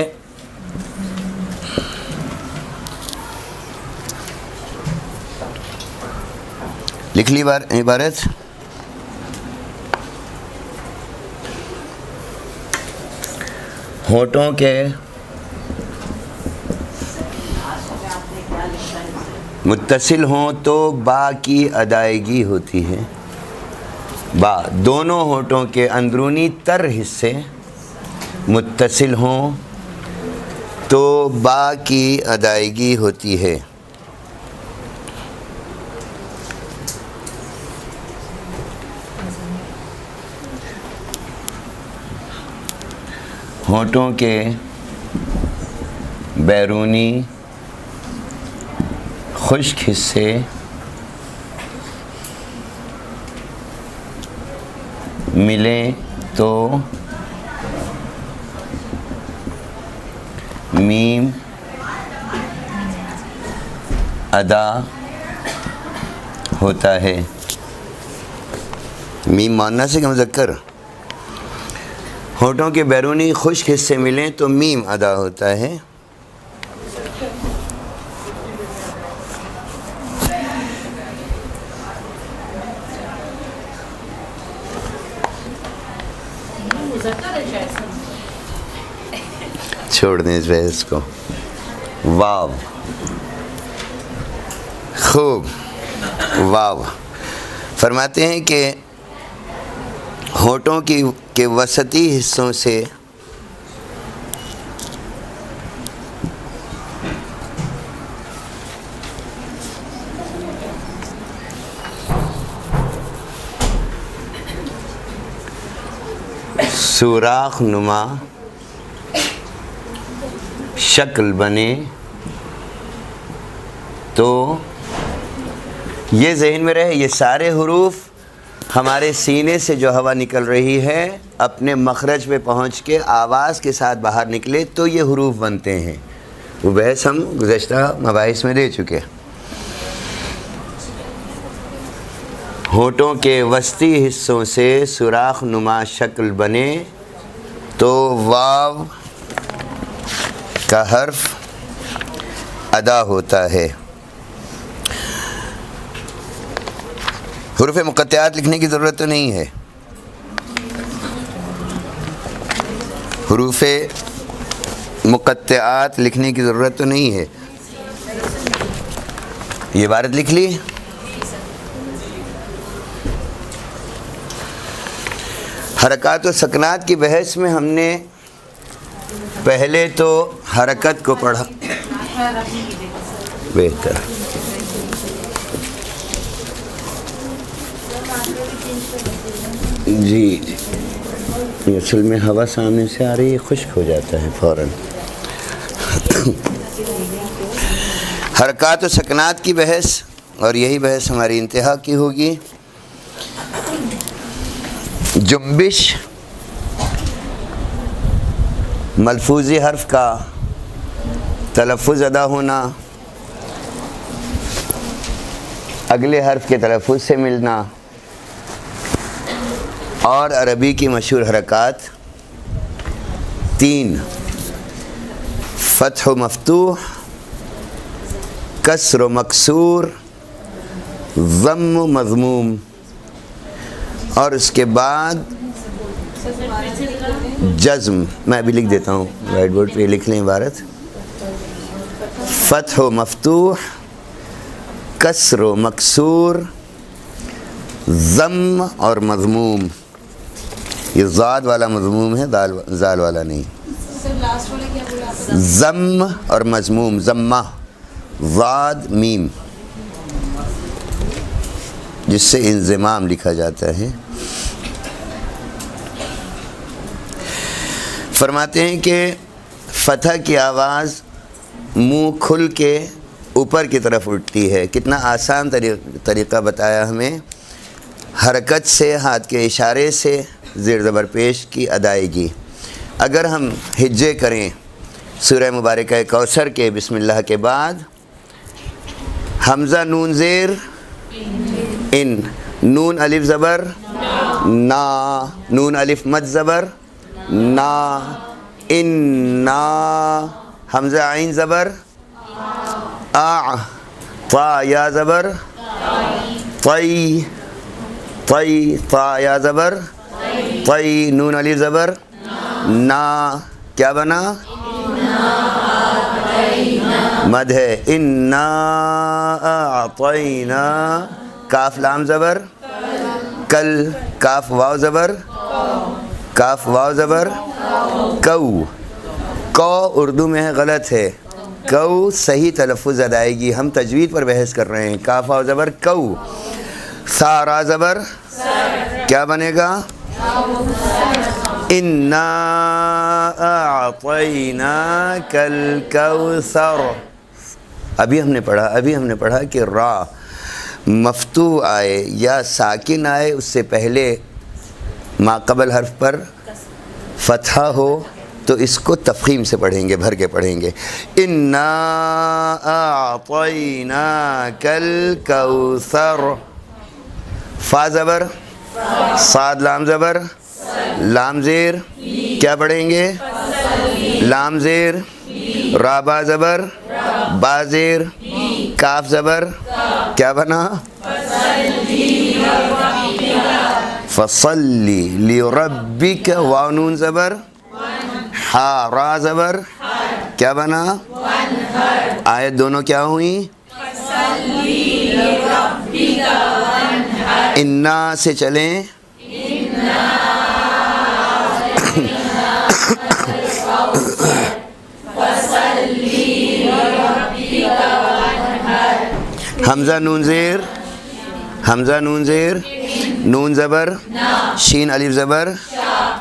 لکھ لی عبارت، ہونٹوں کے متصل ہوں تو با کی ادائیگی ہوتی ہے۔ با، دونوں ہونٹوں کے اندرونی تر حصے متصل ہوں تو با کی ادائیگی ہوتی ہے. ہونٹوں کے بیرونی خشک حصے ملیں تو میم ادا ہوتا ہے. میم مؤنث ہے کہ مذکر؟ ہونٹوں کے بیرونی خشک حصے ملیں تو میم ادا ہوتا ہے. چھوڑ دیں اس بحث کو. واو، خوب. واو فرماتے ہیں کہ ہونٹوں کے وسطی حصوں سے سوراخ نما شکل بنے تو یہ ذہن میں رہے، یہ سارے حروف ہمارے سینے سے جو ہوا نکل رہی ہے اپنے مخرج پہ پہنچ کے آواز کے ساتھ باہر نکلے تو یہ حروف بنتے ہیں. وہ بحث ہم گزشتہ مباحث میں دے چکے. ہونٹوں کے وسطی حصوں سے سوراخ نما شکل بنے تو واو کا حرف ادا ہوتا ہے. حروف مقطعات لکھنے کی ضرورت تو نہیں ہے. حروف مقطعات لکھنے کی ضرورت تو نہیں ہے. یہ عبارت لکھ لی. حرکات و سکنات کی بحث میں ہم نے پہلے تو حرکت کو پڑھا. بہتر. جی جی، اصل میں ہوا سامنے سے آ رہی ہے، خشک ہو جاتا ہے فوراً. حرکات و سکنات کی بحث، اور یہی بحث ہماری انتہا کی ہوگی. جنبش ملفوظی حرف کا تلفظ ادا ہونا، اگلے حرف کے تلفظ سے ملنا، اور عربی کی مشہور حرکات 3: فتح و مفتوح، کسر و مکسور، ضم و مضموم. اور اس کے بعد جزم. میں ابھی لکھ دیتا ہوں، وائٹ بورڈ پہ لکھ لیں عبارت. فتح و مفتوح، کسر و مکسور، ضم اور مضموم. یہ ضاد والا مضموم ہے، زال والا نہیں. ضم اور مضموم، ضمہ ضاد میم، جس سے انضمام لکھا جاتا ہے. فرماتے ہیں کہ فتح کی آواز منہ کھل کے اوپر کی طرف اٹھتی ہے. کتنا آسان طریقہ بتایا ہمیں. حرکت سے، ہاتھ کے اشارے سے زیر زبر پیش کی ادائیگی. اگر ہم ہجے کریں سورہ مبارکہ کوثر کے بسم اللہ کے بعد، حمزہ نون زیر ان، نون الف زبر نا، نون الف مد زبر نا، انا، حمزہ عین زبر آ، طا یا زبر طی، طی طا یا زبر طی، نون الف زبر نا. کیا بنا؟ مد ہے. انا اعطینا، کاف لام زبر کل، کاف واو زبر، کاف واو زبر کو، کو اردو میں ہے غلط ہے، کو صحیح تلفظ ادائیگی، ہم تجوید پر بحث کر رہے ہیں۔ کاف و زبر کو، سا را زبر کیا بنے گا؟ انا اعطیناک الکوثر۔ ابھی ہم نے پڑھا کہ را مفتوح آئے یا ساکن آئے، اس سے پہلے ما قبل حرف پر فتحہ ہو تو اس کو تفخیم سے پڑھیں گے، بھر کے پڑھیں گے۔ انا اعطیناک الکوثر، فا زبر، صاد لام زبر، لام زیر کیا پڑھیں گے؟ لام زیر، را با زبر، با زیر، کاف زبر کیا بنا؟ فصلی لربک، واو نون زبر، ہا را زبر کیا بنا؟ آیت دونوں کیا ہوئیں؟ انا سے چلیں، حمزہ نون زیر، حمزہ نون زیر، نون زبر، شین الف زبر،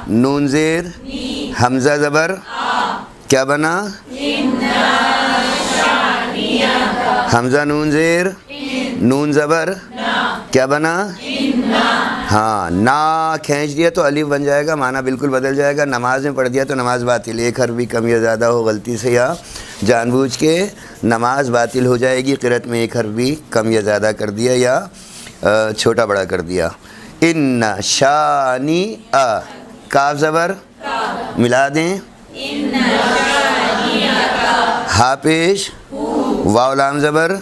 نون زیر، حمزہ زبر کیا بنا؟ حمزہ نون زیر، نون زبر کیا بنا؟ ہاں، نا کھینچ دیا تو الف بن جائے گا، معنی بالکل بدل جائے گا۔ نماز میں پڑھ دیا تو نماز باطل، ایک حرف بھی کم یا زیادہ ہو غلطی سے یا جان بوجھ کے نماز باطل ہو جائے گی۔ قرأت میں ایک حرف بھی کم یا زیادہ کر دیا یا چھوٹا بڑا کر دیا۔ ان شانی ا، کاف زبر ملا دیں، ہا پیش، واو لام زبر،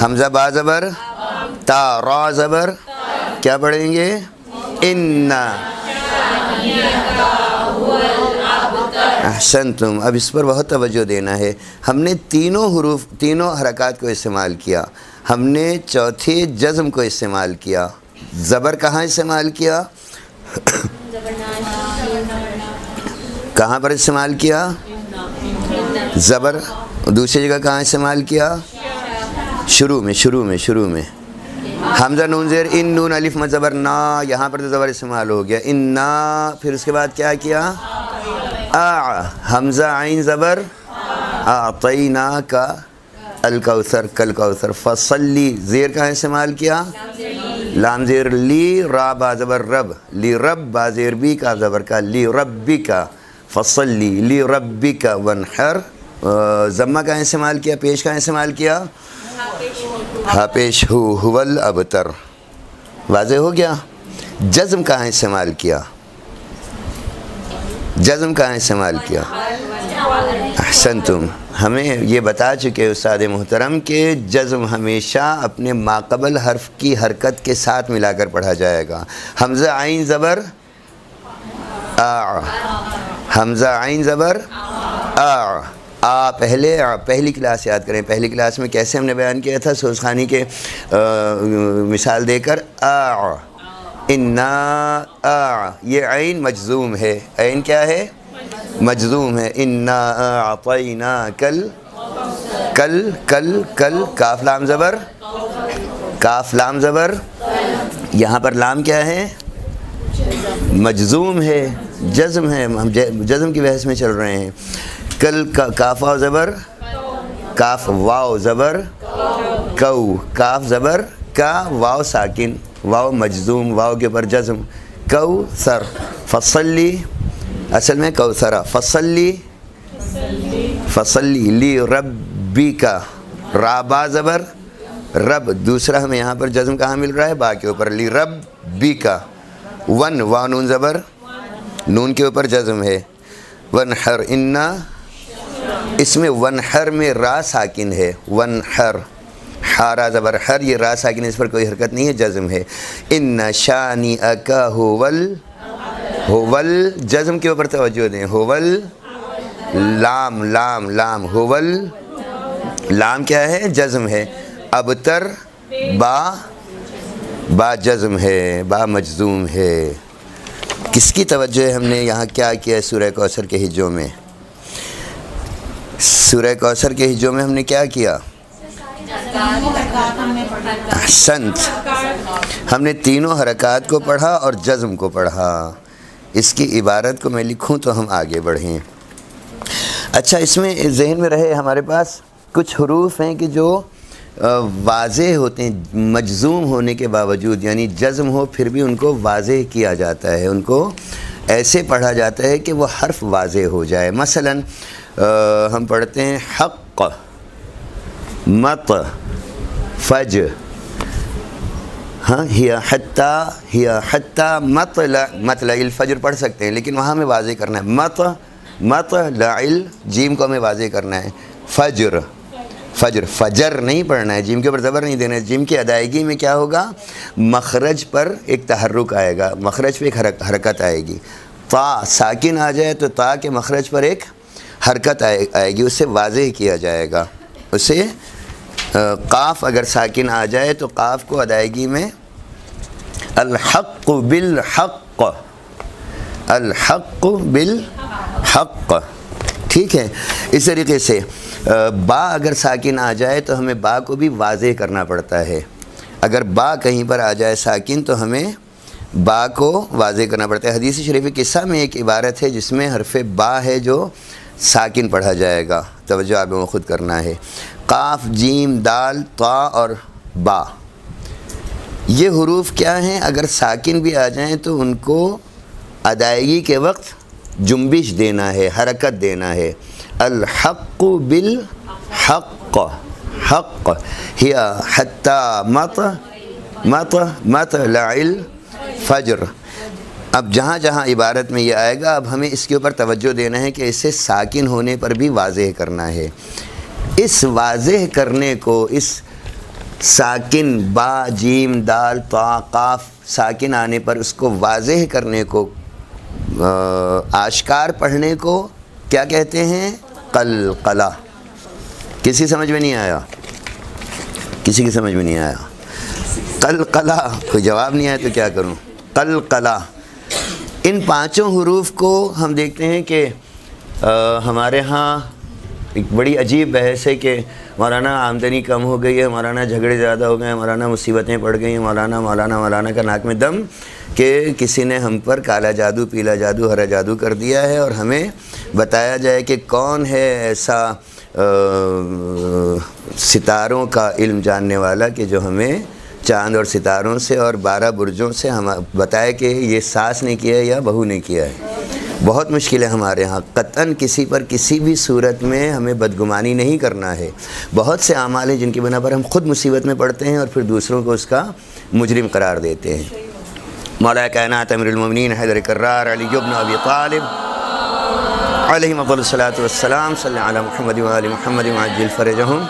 حمزہ با زبر، تا را زبر کیا پڑھیں گے؟ ان۔ احسنتم، اب اس پر بہت توجہ دینا ہے۔ ہم نے تینوں حرکات کو استعمال کیا، ہم نے چوتھے جزم کو استعمال کیا۔ زبر کہاں استعمال کیا؟ کہاں پر استعمال کیا؟ زبر دوسری جگہ کہاں استعمال کیا؟ شروع میں حمزہ نون زیر، ان نون الف مد زبر نا، یہاں پر تو زبر استعمال ہو گیا، ان نا۔ پھر اس کے بعد کیا کیا؟ حمزہ عین زبر، اعطیناک الکوثر کل-کوثر، فصلی زیر کہاں استعمال کیا؟ لام زیر، لی را با زبر رب، لی رب با زیر بی کا زبر کا، لی ربی کا، فصلی لی ربی کا ونحر۔ ضمہ کہاں استعمال کیا؟ پیش کہاں استعمال کیا؟ ہا پیش ہو الابتر، واضح ہو گیا۔ جزم کہاں استعمال کیا؟ احسنتم، ہمیں یہ بتا چکے استاد محترم کہ جزم ہمیشہ اپنے ماقبل حرف کی حرکت کے ساتھ ملا کر پڑھا جائے گا۔ حمزہ عین زبر آ، حمزہ عین زبر آ، پہلی کلاس یاد کریں، پہلی کلاس میں کیسے ہم نے بیان کیا تھا سوزخانی کے مثال دے کر، آ انا آ، یہ عین مجزوم ہے، عین کیا ہے؟ مجزوم ہے۔ انا اعطیناک کل، کاف لام زبر، یہاں پر لام کیا ہے؟ مجزوم ہے، جزم ہے، ہم جزم کی بحث میں چل رہے ہیں۔ کل کاف واو زبر، کاف واو زبر، کو، کاف زبر کا، واو ساکن، واو مجزوم، واو کے اوپر جزم، کوثر، فصلی، اصل میں کوثرہ، فصلی لی ربی کا، را با زبر رب، دوسرا ہمیں یہاں پر جزم کہاں مل رہا ہے؟ با کے اوپر، لی ربی کا، ون، واو نون زبر، نون کے اوپر جزم ہے، ونحر، انا، اس میں ونحر میں را ساکن ہے، ونحر، حارا زبر حر، یہ را ساکن، اس پر کوئی حرکت نہیں ہے، جزم ہے۔ ان شانئک ہوول، جزم کے اوپر توجہ دیں، ہوول، لام، ہوول، لام کیا ہے؟ جزم ہے۔ ابتر، با جزم ہے، با مجزوم ہے۔ کس کی توجہ ہے؟ ہم نے یہاں کیا کیا سورہ کوثر کے ہجوں میں؟ سورہ کوثر کے ہجوں میں ہم نے کیا کیا؟ احسنت، ہم نے تینوں حرکات کو پڑھا اور جزم کو پڑھا۔ اس کی عبارت کو میں لکھوں تو ہم آگے بڑھیں۔ اچھا، اس میں ذہن میں رہے ہمارے پاس کچھ حروف ہیں کہ جو واضح ہوتے ہیں مجزوم ہونے کے باوجود، یعنی جزم ہو پھر بھی ان کو واضح کیا جاتا ہے، ان کو ایسے پڑھا جاتا ہے کہ وہ حرف واضح ہو جائے۔ مثلا ہم پڑھتے ہیں حق، مط، فج، ہاں، ہی حتی مطلع الفجر پڑھ سکتے ہیں، لیکن وہاں ہمیں واضح کرنا ہے مطلع جیم کو ہمیں واضح کرنا ہے، فجر فجر نہیں پڑھنا ہے، جیم کے اوپر زبر نہیں دینا ہے۔ جیم کی ادائیگی میں کیا ہوگا؟ مخرج پر ایک تحرک آئے گا، مخرج پہ ایک حرکت آئے گی۔ تا ساکن آ جائے تو تا کے مخرج پر ایک حرکت آئے گی، اسے واضح کیا جائے گا۔ اسے قاف اگر ساکن آ جائے تو قاف کو ادائیگی میں الحق بالحق، الحق بالحق، ٹھیک ہے۔ اس طریقے سے با اگر ساکن آ جائے تو ہمیں با کو بھی واضح کرنا پڑتا ہے۔ اگر با کہیں پر آ جائے ساکن تو ہمیں با کو واضح کرنا پڑتا ہے۔ حدیث شریف قصہ میں ایک عبارت ہے جس میں حرف با ہے جو ساکن پڑھا جائے گا، توجہ آپ کو خود کرنا ہے۔ قاف، جیم، دال، طا اور با، یہ حروف کیا ہیں؟ اگر ساکن بھی آ جائیں تو ان کو ادائیگی کے وقت جنبش دینا ہے، حرکت دینا ہے۔ الحق بالحق، حق، ہی حتی مطلع الفجر۔ اب جہاں جہاں عبارت میں یہ آئے گا اب ہمیں اس کے اوپر توجہ دینا ہے کہ اسے ساکن ہونے پر بھی واضح کرنا ہے۔ اس واضح کرنے کو، اس ساکن با، جیم، دال، طا، قاف ساکن آنے پر اس کو واضح کرنے کو، آشکار پڑھنے کو کیا کہتے ہیں؟ قلقلہ۔ کسی سمجھ میں نہیں آیا؟ کسی کی سمجھ میں نہیں آیا؟ قلقلہ، کوئی جواب نہیں آیا تو کیا کروں؟ قلقلہ۔ ان پانچوں حروف کو ہم دیکھتے ہیں کہ ہمارے ہاں ایک بڑی عجیب بحث ہے کہ مولانا آمدنی کم ہو گئی ہے، مولانا جھگڑے زیادہ ہو گئے ہیں، مولانا مصیبتیں پڑ گئی ہیں، مولانا کا ناک میں دم، کہ کسی نے ہم پر کالا جادو، پیلا جادو، ہرا جادو کر دیا ہے، اور ہمیں بتایا جائے کہ کون ہے ایسا ستاروں کا علم جاننے والا کہ جو ہمیں چاند اور ستاروں سے اور 12 برجوں سے ہم بتائے کہ یہ ساس نے کیا ہے یا بہو نے کیا ہے۔ بہت مشکل ہے ہمارے ہاں، قطعاً کسی پر کسی بھی صورت میں ہمیں بدگمانی نہیں کرنا ہے۔ بہت سے اعمال ہیں جن کی بنا پر ہم خود مصیبت میں پڑتے ہیں اور پھر دوسروں کو اس کا مجرم قرار دیتے ہیں۔ مولا کائنات امیر المومنین حیدر کرار علی بن ابی طالب علیہ افضل الصلاۃ والسلام، صلی علی محمد و آل محمد وعجل فرجہم،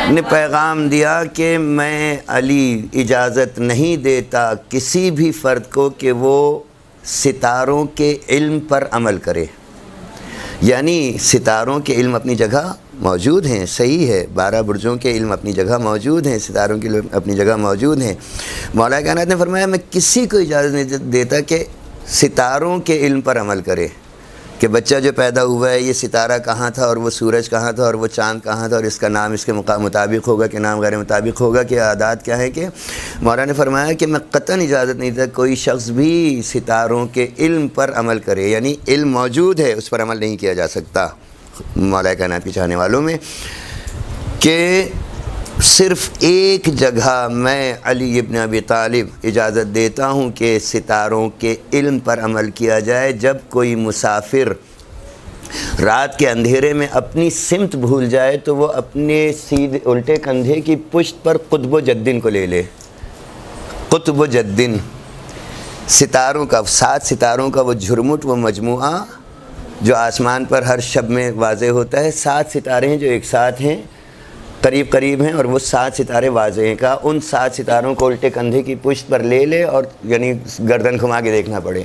نے پیغام دیا کہ میں علی اجازت نہیں دیتا کسی بھی فرد کو کہ وہ ستاروں کے علم پر عمل کرے۔ یعنی ستاروں کے علم اپنی جگہ موجود ہیں، صحیح ہے، 12 برجوں کے علم اپنی جگہ موجود ہیں، ستاروں کے علم اپنی جگہ موجود ہیں۔ مولا کائنات نے فرمایا میں کسی کو اجازت نہیں دیتا کہ ستاروں کے علم پر عمل کرے، کہ بچہ جو پیدا ہوا ہے یہ ستارہ کہاں تھا اور وہ سورج کہاں تھا اور وہ چاند کہاں تھا اور اس کا نام اس کے مطابق ہوگا کہ نام غیر مطابق ہوگا، کہ عادات کیا ہے، کہ مولا نے فرمایا کہ میں قطعاً اجازت نہیں دیتا کوئی شخص بھی ستاروں کے علم پر عمل کرے، یعنی علم موجود ہے اس پر عمل نہیں کیا جا سکتا مولا کائنات کے چاہنے والوں میں، کہ صرف ایک جگہ میں علی ابن ابی طالب اجازت دیتا ہوں کہ ستاروں کے علم پر عمل کیا جائے جب کوئی مسافر رات کے اندھیرے میں اپنی سمت بھول جائے تو وہ اپنے سیدھے الٹے کندھے کی پشت پر قطب و جدن کو لے لے۔ قطب و جدن، ستاروں کا، 7 ستاروں کا وہ جھرمٹ، وہ مجموعہ جو آسمان پر ہر شب میں واضح ہوتا ہے، 7 ستارے ہیں جو ایک ساتھ ہیں، قریب ہیں، اور وہ 7 ستارے واضح ہیں، کہا ان 7 ستاروں کو الٹے کندھے کی پشت پر لے لے، اور یعنی گردن گھما کے دیکھنا پڑے،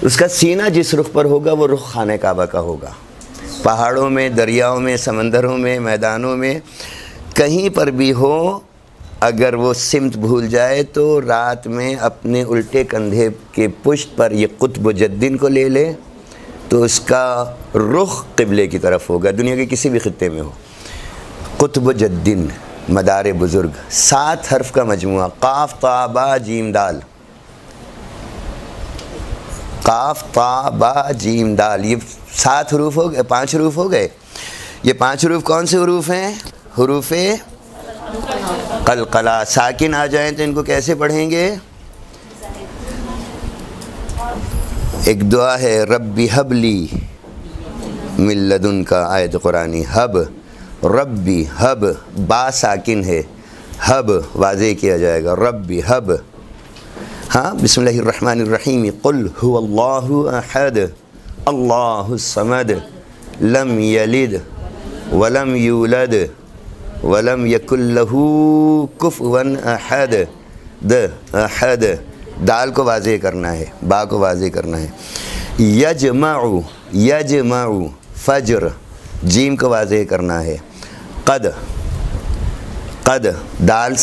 اس کا سینہ جس رخ پر ہوگا وہ رخ خانہ کعبہ کا ہوگا۔ پہاڑوں میں، دریاؤں میں، سمندروں میں، میدانوں میں، کہیں پر بھی ہو، اگر وہ سمت بھول جائے تو رات میں اپنے الٹے کندھے کے پشت پر یہ قطب و جدن کو لے لے، تو اس کا رخ قبلے کی طرف ہوگا، دنیا کے کسی بھی خطے میں ہو۔ قطب جدن، مدار بزرگ، 7 حرف کا مجموعہ، قاف تا با جیم دال، قاف تا با جیم دال، یہ 7 حروف ہو گئے، 5 حروف ہو گئے۔ یہ 5 حروف کون سے حروف ہیں؟ حروف قلقلہ۔ ساکن آ جائیں تو ان کو کیسے پڑھیں گے؟ ایک دعا ہے ربی حبلی من لدن کا، آیت قرآنی، حب ربی، حب با ساکن ہے، حب واضح کیا جائے گا، ربی حب۔ ہاں، بسم اللہ الرحمن الرحیم، قل هو اللہ احد اللہ الصمد لم یلد ولم یولد ولم یکن لہ کفوا احد، احد، دال کو واضح کرنا ہے، با کو واضح کرنا ہے۔ یجمع، یجمع، فجر، جیم کو واضح کرنا ہے۔ قد، قد، دال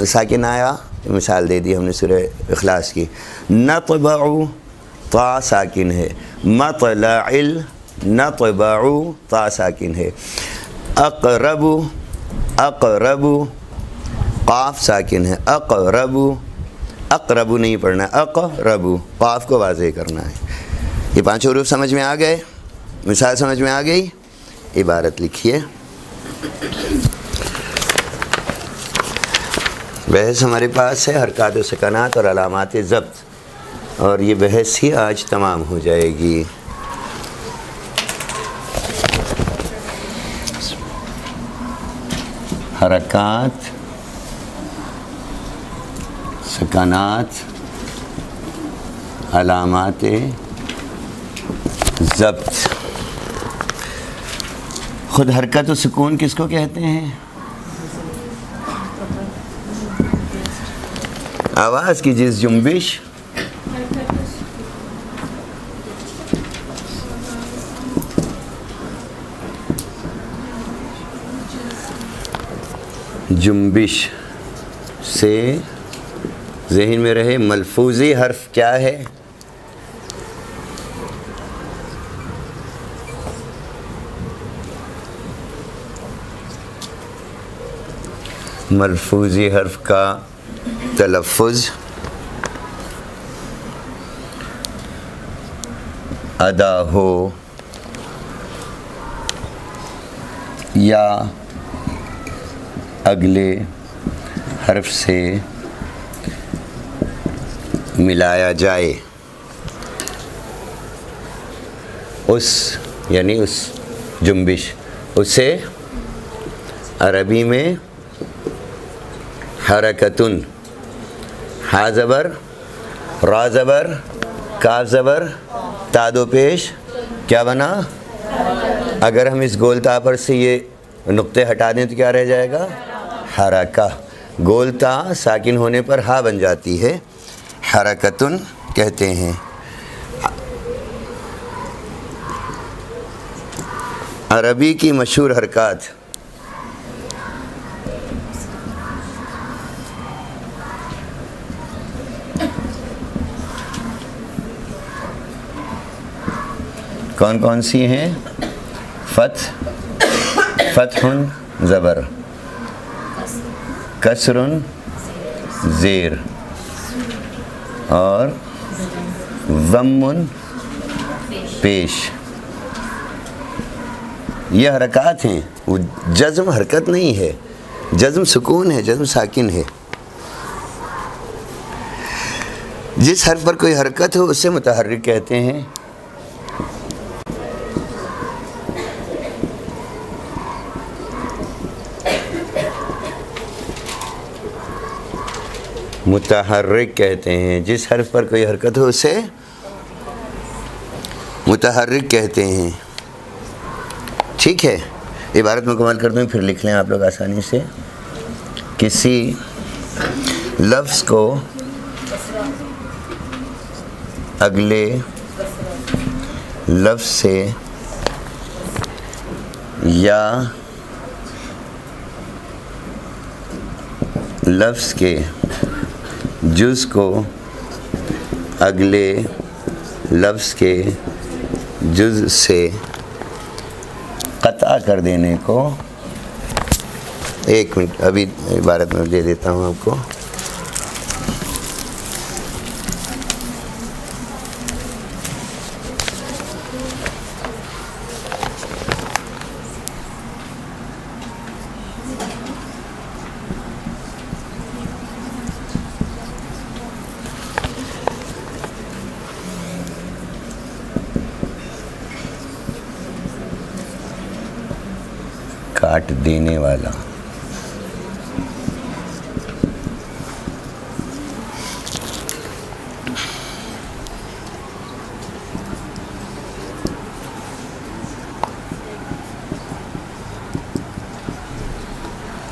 ساکن آیا، مثال دے دی ہم نے سورہ اخلاص کی۔ نطبع، طا ساکن ہے۔ مطلع، نطبع، طا ساکن ہے۔ اقرب، اقرب، قاف ساکن ہے۔ اقرب، اقرب نہیں پڑھنا، اقرب، قاف کو واضح کرنا ہے۔ یہ 5 حروف سمجھ میں آ گئے؟ مثال سمجھ میں آ گئی؟ عبارت لکھیے۔ بحث ہمارے پاس ہے حرکات و سکنات اور علامات ضبط، اور یہ بحث ہی آج تمام ہو جائے گی۔ حرکات، سکنات، علامات ضبط۔ خود حرکت و سکون کس کو کہتے ہیں؟ آواز کی جس جنبش، جنبش سے ذہن میں رہے ملفوظی حرف کیا ہے؟ ملفوظی حرف کا تلفظ ادا ہو یا اگلے حرف سے ملایا جائے، اس یعنی اس جنبش، اسے عربی میں حرکتن، ہا زبر، را زبر، کاف زبر، تا دو پیش، کیا بنا؟ اگر ہم اس گول تا پر سے یہ نقطے ہٹا دیں تو کیا رہ جائے گا؟ حرکہ۔ گول تا ساکن ہونے پر ہا بن جاتی ہے، حرکتن کہتے ہیں۔ عربی کی مشہور حرکات، کون کون سی ہیں؟ فتح زبر، کسر زیر، اور ضم پیش۔ یہ حرکات ہیں، وہ جزم حرکت نہیں ہے، جزم سکون ہے، جزم ساکن ہے۔ جس حرف پر کوئی حرکت ہو اسے متحرک کہتے ہیں۔ متحرک کہتے ہیں، جس حرف پر کوئی حرکت ہو اسے متحرک کہتے ہیں۔ ٹھیک ہے، عبارت مکمل کر دوں پھر لکھ لیں آپ لوگ آسانی سے۔ کسی لفظ کو اگلے لفظ سے یا لفظ کے جز کو اگلے لفظ کے جز سے قطع کر دینے کو، ایک منٹ ابھی عبارت میں دے دیتا ہوں آپ کو. کاٹ دینے والا،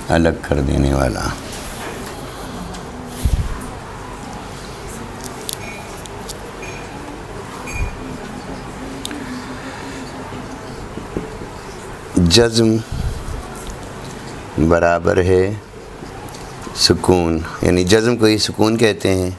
الگ کر دینے والا. جزم برابر ہے سکون، یعنی جزم کو ہی سکون کہتے ہیں.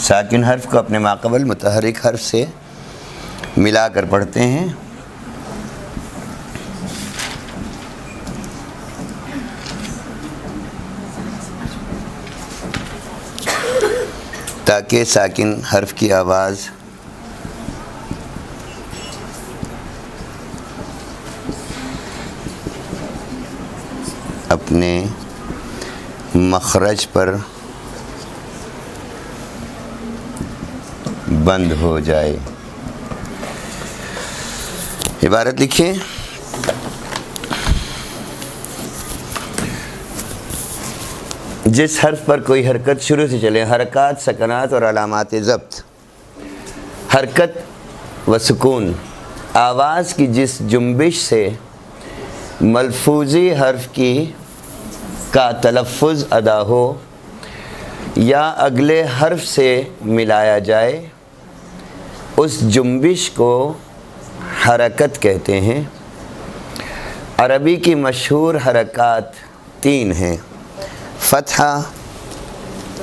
ساکن حرف کو اپنے ماقبل متحرک حرف سے ملا کر پڑھتے ہیں. تاکہ ساکن حرف کی آواز اپنے مخرج پر بند ہو جائے. عبارت لکھیں. جس حرف پر کوئی حرکت شروع سے چلے، حرکات، سکنات اور علامات ضبط. حرکت و سکون، آواز کی جس جنبش سے ملفوظی حرف کا تلفظ ادا ہو یا اگلے حرف سے ملایا جائے، اس جنبش کو حرکت کہتے ہیں. عربی کی مشہور حرکات 3 ہیں: فتحہ،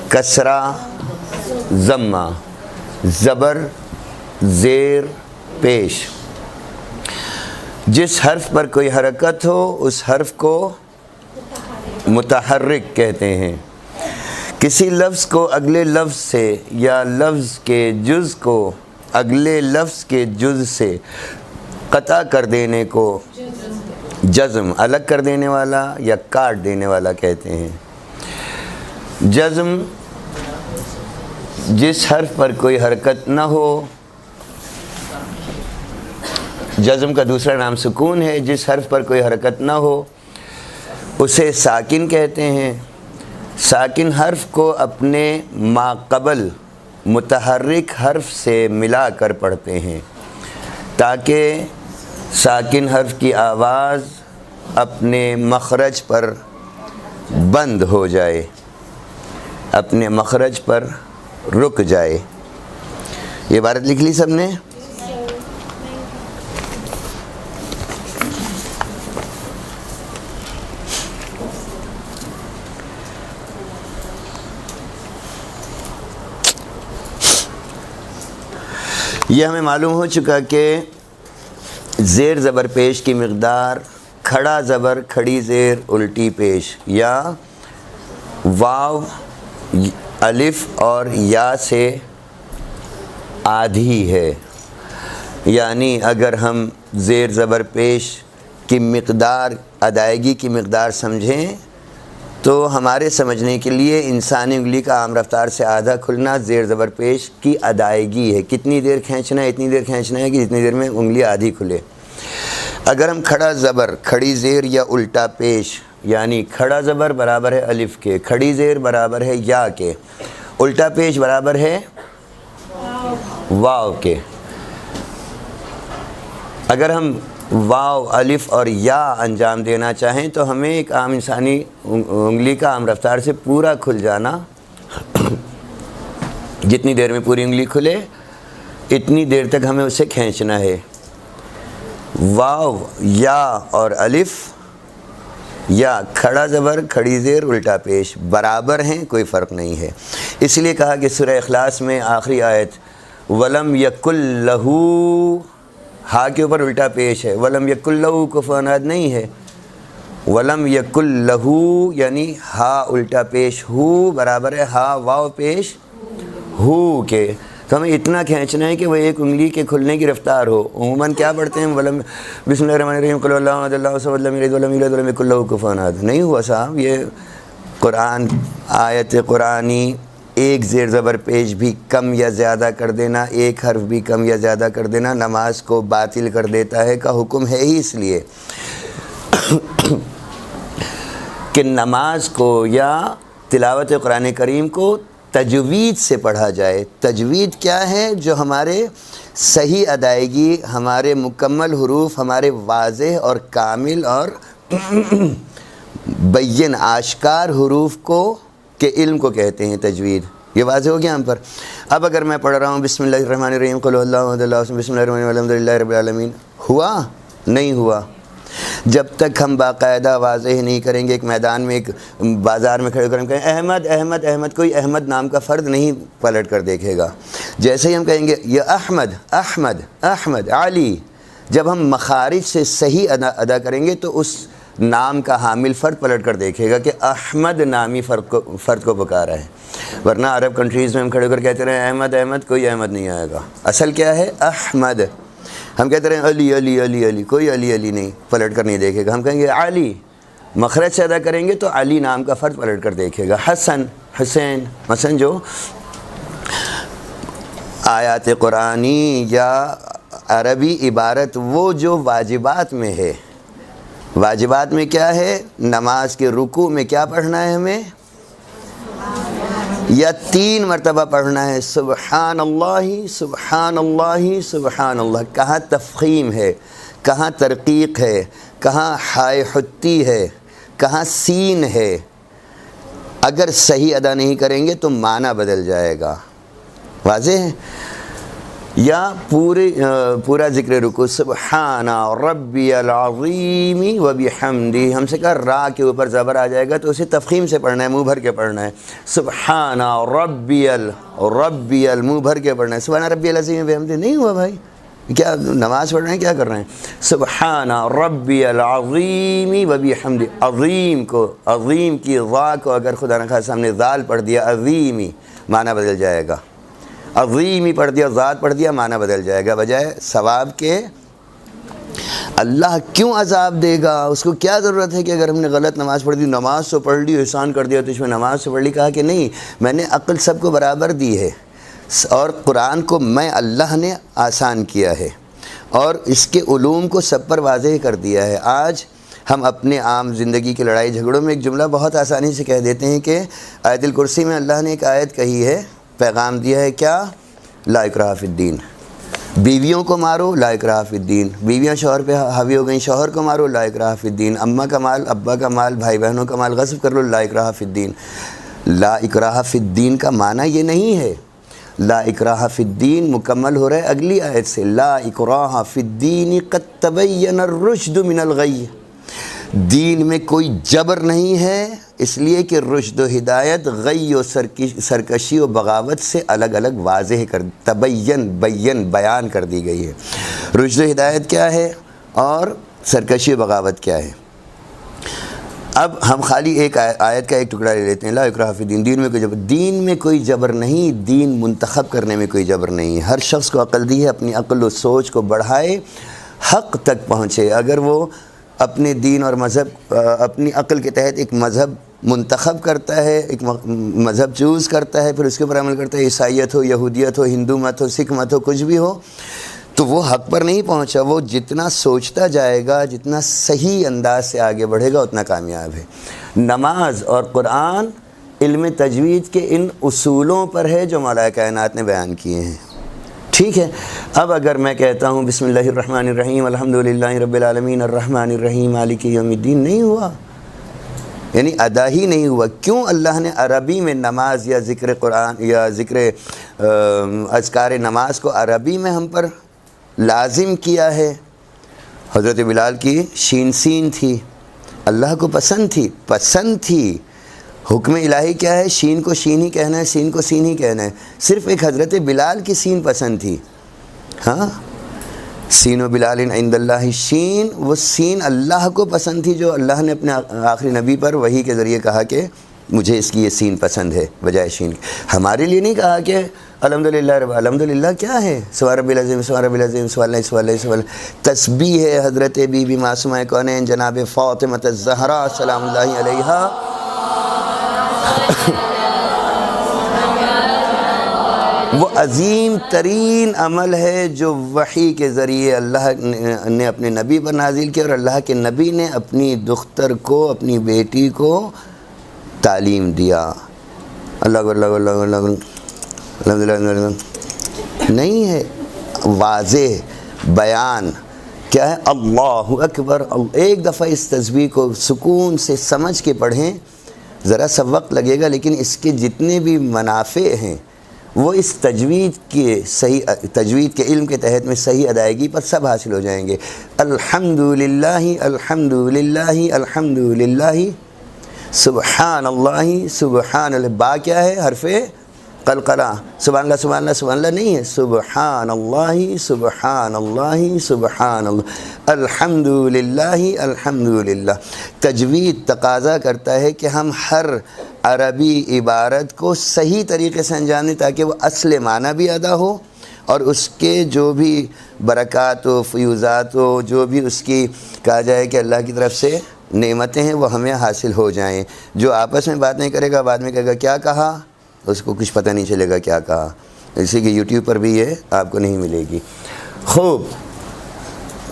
کسرہ، ضمہ. زبر، زیر، پیش. جس حرف پر کوئی حرکت ہو اس حرف کو متحرک کہتے ہیں. کسی لفظ کو اگلے لفظ سے یا لفظ کے جز کو اگلے لفظ کے جز سے قطع کر دینے کو جزم، الگ کر دینے والا یا کاٹ دینے والا کہتے ہیں. جزم جس حرف پر کوئی حرکت نہ ہو. جزم کا دوسرا نام سکون ہے. جس حرف پر کوئی حرکت نہ ہو اسے ساکن کہتے ہیں. ساکن حرف کو اپنے ماقبل متحرک حرف سے ملا کر پڑھتے ہیں تاکہ ساکن حرف کی آواز اپنے مخرج پر بند ہو جائے، اپنے مخرج پر رک جائے. یہ عبارت لکھ لی سب نے؟ یہ ہمیں معلوم ہو چکا کہ زیر زبر پیش کی مقدار کھڑا زبر کھڑی زیر الٹی پیش یا واو الف اور یا سے آدھی ہے. یعنی اگر ہم زیر زبر پیش کی مقدار ادائیگی کی مقدار سمجھیں تو ہمارے سمجھنے کے لیے انسانی انگلی کا عام رفتار سے آدھا کھلنا زیر زبر پیش کی ادائیگی ہے. کتنی دیر کھینچنا ہے؟ اتنی دیر کھینچنا ہے کہ جتنی دیر میں انگلی آدھی کھلے. اگر ہم کھڑا زبر کھڑی زیر یا الٹا پیش، یعنی کھڑا زبر برابر ہے الف کے، کھڑی زیر برابر ہے یا کے، الٹا پیش برابر ہے واو کے. اگر ہم واو الف اور یا انجام دینا چاہیں تو ہمیں ایک عام انسانی انگلی کا عام رفتار سے پورا کھل جانا، جتنی دیر میں پوری انگلی کھلے اتنی دیر تک ہمیں اسے کھینچنا ہے. واو یا اور الف، یا کھڑا زبر کھڑی زیر الٹا پیش برابر ہیں، کوئی فرق نہیں ہے. اس لیے کہا کہ سورہ اخلاص میں آخری آیت وَلَمْ يَكُلْ لَهُ، ہا کے اوپر الٹا پیش ہے، وَلَمْ يَكُلْ لَهُ کفواً احد نہیں ہے. وَلَمْ يَكُلْ لَهُ یعنی ہا الٹا پیش ہو برابر ہے ہا واو پیش ہو کے. تو ہمیں اتنا کھینچنا ہے کہ وہ ایک انگلی کے کھلنے کی رفتار ہو. عموماً کیا پڑھتے ہیں بسم اللہ الرحمن الرحیم قل اللہ احد اللہ الصمد لم یلد ولم یولد ولم یکن لہ کفواً احد. نہیں ہوا صاحب، یہ قرآن آیت قرآنی ایک زیر زبر پیش بھی کم یا زیادہ کر دینا، ایک حرف بھی کم یا زیادہ کر دینا نماز کو باطل کر دیتا ہے کا حکم ہے ہی اس لیے کہ نماز کو یا تلاوت قرآن کریم کو تجوید سے پڑھا جائے. تجوید کیا ہے؟ جو ہمارے صحیح ادائیگی، ہمارے مکمل حروف، ہمارے واضح اور کامل اور بین آشکار حروف کو کے علم کو کہتے ہیں تجوید. یہ واضح ہو گیا ہم پر. اب اگر میں پڑھ رہا ہوں بسم اللہ الرحمن الرحیم قل اللہ احد اللہ الصمد بسم اللہ الرحمن الرحیم الحمد للہ رب العالمین، ہوا؟ نہیں ہوا. جب تک ہم باقاعدہ واضح نہیں کریں گے، ایک میدان میں ایک بازار میں کھڑے کریں کہیں احمد احمد احمد، کوئی احمد نام کا فرد نہیں پلٹ کر دیکھے گا. جیسے ہی ہم کہیں گے یا احمد احمد احمد علی، جب ہم مخارج سے صحیح ادا کریں گے تو اس نام کا حامل فرد پلٹ کر دیکھے گا کہ احمد نامی فرد کو پکارا ہے. ورنہ عرب کنٹریز میں ہم کھڑے کر کہتے رہے احمد احمد، کوئی احمد نہیں آئے گا. اصل کیا ہے؟ احمد. ہم کہتے رہے علی علی علی علی، کوئی علی علی نہیں پلٹ کر نہیں دیکھے گا. ہم کہیں گے علی، مخرج سے ادا کریں گے تو علی نام کا فرد پلٹ کر دیکھے گا. حسن حسین، مثلا جو آیات قرآنی یا عربی عبارت وہ جو واجبات میں ہے. واجبات میں کیا ہے؟ نماز کے رکوع میں کیا پڑھنا ہے ہمیں؟ یا 3 مرتبہ پڑھنا ہے سبحان اللہ سبحان اللہ سبحان اللہ. کہاں تفخیم ہے، کہاں ترقیق ہے، کہاں ہائے حتی ہے، کہاں سین ہے. اگر صحیح ادا نہیں کریں گے تو معنی بدل جائے گا. واضح ہے؟ یا پورا ذکر رکوع سبحان ربی العظیم و بحمدہ، ہم سے کہا را کے اوپر زبر آ جائے گا تو اسے تفخیم سے پڑھنا ہے، منہ بھر کے پڑھنا ہے. سبحان ربی منہ بھر کے پڑھنا ہے. سبحان ربی العظیم و بحمدہ نہیں ہوا بھائی. کیا نماز پڑھ رہے ہیں، کیا کر رہے ہیں؟ سبحان ربی العظیم و بحمدہ. عظیم کو، عظیم کی ضا کو اگر خدا نخواستہ ہم نے ذال پڑھ دیا عظیمی، معنی بدل جائے گا. عظیمی پڑھ دیا، ذات پڑھ دیا، معنی بدل جائے گا. بجائے ثواب کے اللہ کیوں عذاب دے گا؟ اس کو کیا ضرورت ہے کہ اگر ہم نے غلط نماز پڑھ دی، نماز تو پڑھ لی، احسان کر دیا تو اس میں نماز تو پڑھ لی. کہا کہ نہیں، میں نے عقل سب کو برابر دی ہے اور قرآن کو میں اللہ نے آسان کیا ہے اور اس کے علوم کو سب پر واضح کر دیا ہے. آج ہم اپنے عام زندگی کی لڑائی جھگڑوں میں ایک جملہ بہت آسانی سے کہہ دیتے ہیں کہ آیت الکرسی میں اللہ نے ایک آیت کہی ہے، پیغام دیا ہے کیا؟ لا اکراہ فی الدین. بیویوں کو مارو، لا اکراہ فی الدین. بیویاں شوہر پہ حاوی ہو گئیں، شوہر کو مارو، لا اکراہ فی الدین. اماں کا مال، ابا کا مال، بھائی بہنوں کا مال غصب کر لو، لا اکراہ فی الدین. لا اکراہ فی الدین کا معنی یہ نہیں ہے. لا اکراہ فی الدین مکمل ہو رہا ہے اگلی آیت سے، لا اکراہ فی الدین قد تبین الرشد من الغی. دین میں کوئی جبر نہیں ہے، اس لیے کہ رشد و ہدایت غی و سرکشی و بغاوت سے الگ الگ واضح بیان کر دی گئی ہے. رشد و ہدایت کیا ہے اور سرکشی و بغاوت کیا ہے. اب ہم خالی ایک آیت کا ایک ٹکڑا لے لیتے ہیں، لا اکراہ فی الدین. دین میں کوئی جبر نہیں، دین منتخب کرنے میں کوئی جبر نہیں. ہر شخص کو عقل دی ہے، اپنی عقل و سوچ کو بڑھائے، حق تک پہنچے. اگر وہ اپنے دین اور مذہب، اپنی عقل کے تحت ایک مذہب منتخب کرتا ہے، ایک مذہب چوز کرتا ہے، پھر اس کے اوپر عمل کرتا ہے، عیسائیت ہو، یہودیت ہو، ہندو مت ہو، سکھ مت ہو، کچھ بھی ہو، تو وہ حق پر نہیں پہنچا. وہ جتنا سوچتا جائے گا، جتنا صحیح انداز سے آگے بڑھے گا، اتنا کامیاب ہے. نماز اور قرآن علم تجوید کے ان اصولوں پر ہے جو مولا کائنات نے بیان کیے ہیں. ٹھیک ہے. اب اگر میں کہتا ہوں بسم اللہ الرحمن الرحیم الحمدللہ رب العالمین الرحمن الرحیم مالک یوم الدین، نہیں ہوا، یعنی ادا ہی نہیں ہوا. کیوں اللہ نے عربی میں نماز یا ذکر قرآن یا ذکر اذکار نماز کو عربی میں ہم پر لازم کیا ہے؟ حضرت بلال کی شین سین تھی، اللہ کو پسند تھی. حکم الہی کیا ہے؟ شین کو شین ہی کہنا ہے، سین کو سین ہی کہنا ہے. صرف ایک حضرت بلال کی سین پسند تھی. ہاں، سین و بلال عند اللہ شین، وہ سین اللہ کو پسند تھی جو اللہ نے اپنے آخری نبی پر وحی کے ذریعے کہا کہ مجھے اس کی یہ سین پسند ہے بجائے شین کی. ہمارے لیے نہیں کہا کہ الحمدللہ رب، الحمدللہ کیا ہے؟ سبحان ربی العظیم، سبحان ربی العظیم، سبحان اللہ، سبحان اللہ، سبحان اللہ. تسبیح ہے حضرت بی بی معصومہ کونین جناب فاطمہ الزہرا سلام اللہ علیہا. وہ عظیم ترین عمل ہے جو وحی کے ذریعے اللہ نے اپنے نبی پر نازل کیا، اور اللہ کے نبی نے اپنی دختر کو، اپنی بیٹی کو تعلیم دیا. اللہ الحمدللہ نہیں ہے، واضح بیان کیا ہے؟ اللہ اکبر. ایک دفعہ اس تسبیح کو سکون سے سمجھ کے پڑھیں، ذرا سا وقت لگے گا لیکن اس کے جتنے بھی منافع ہیں وہ اس تجوید کے علم کے تحت میں صحیح ادائیگی پر سب حاصل ہو جائیں گے. الحمدللہ الحمدللہ الحمدللہ سبحان اللہ سبحان اللہ. با کیا ہے؟ حرف قلقلہ. سبحان اللہ سبحان اللہ سبحان اللہ نہیں ہے، سبحان اللہ سبحان اللہ سبحان اللہ الحمدللہ الحمدللہ. تجوید تقاضا کرتا ہے کہ ہم ہر عربی عبارت کو صحیح طریقے سے انجام دیں تاکہ وہ اصل معنی بھی ادا ہو اور اس کے جو بھی برکات و فیوزات و جو بھی اس کی کہا جائے کہ اللہ کی طرف سے نعمتیں ہیں وہ ہمیں حاصل ہو جائیں. جو آپس میں بات نہیں کرے گا بعد میں کہے گا کیا کہا، اس کو کچھ پتہ نہیں چلے گا کیا کہا. اسی کہ یوٹیوب پر بھی یہ آپ کو نہیں ملے گی. خوب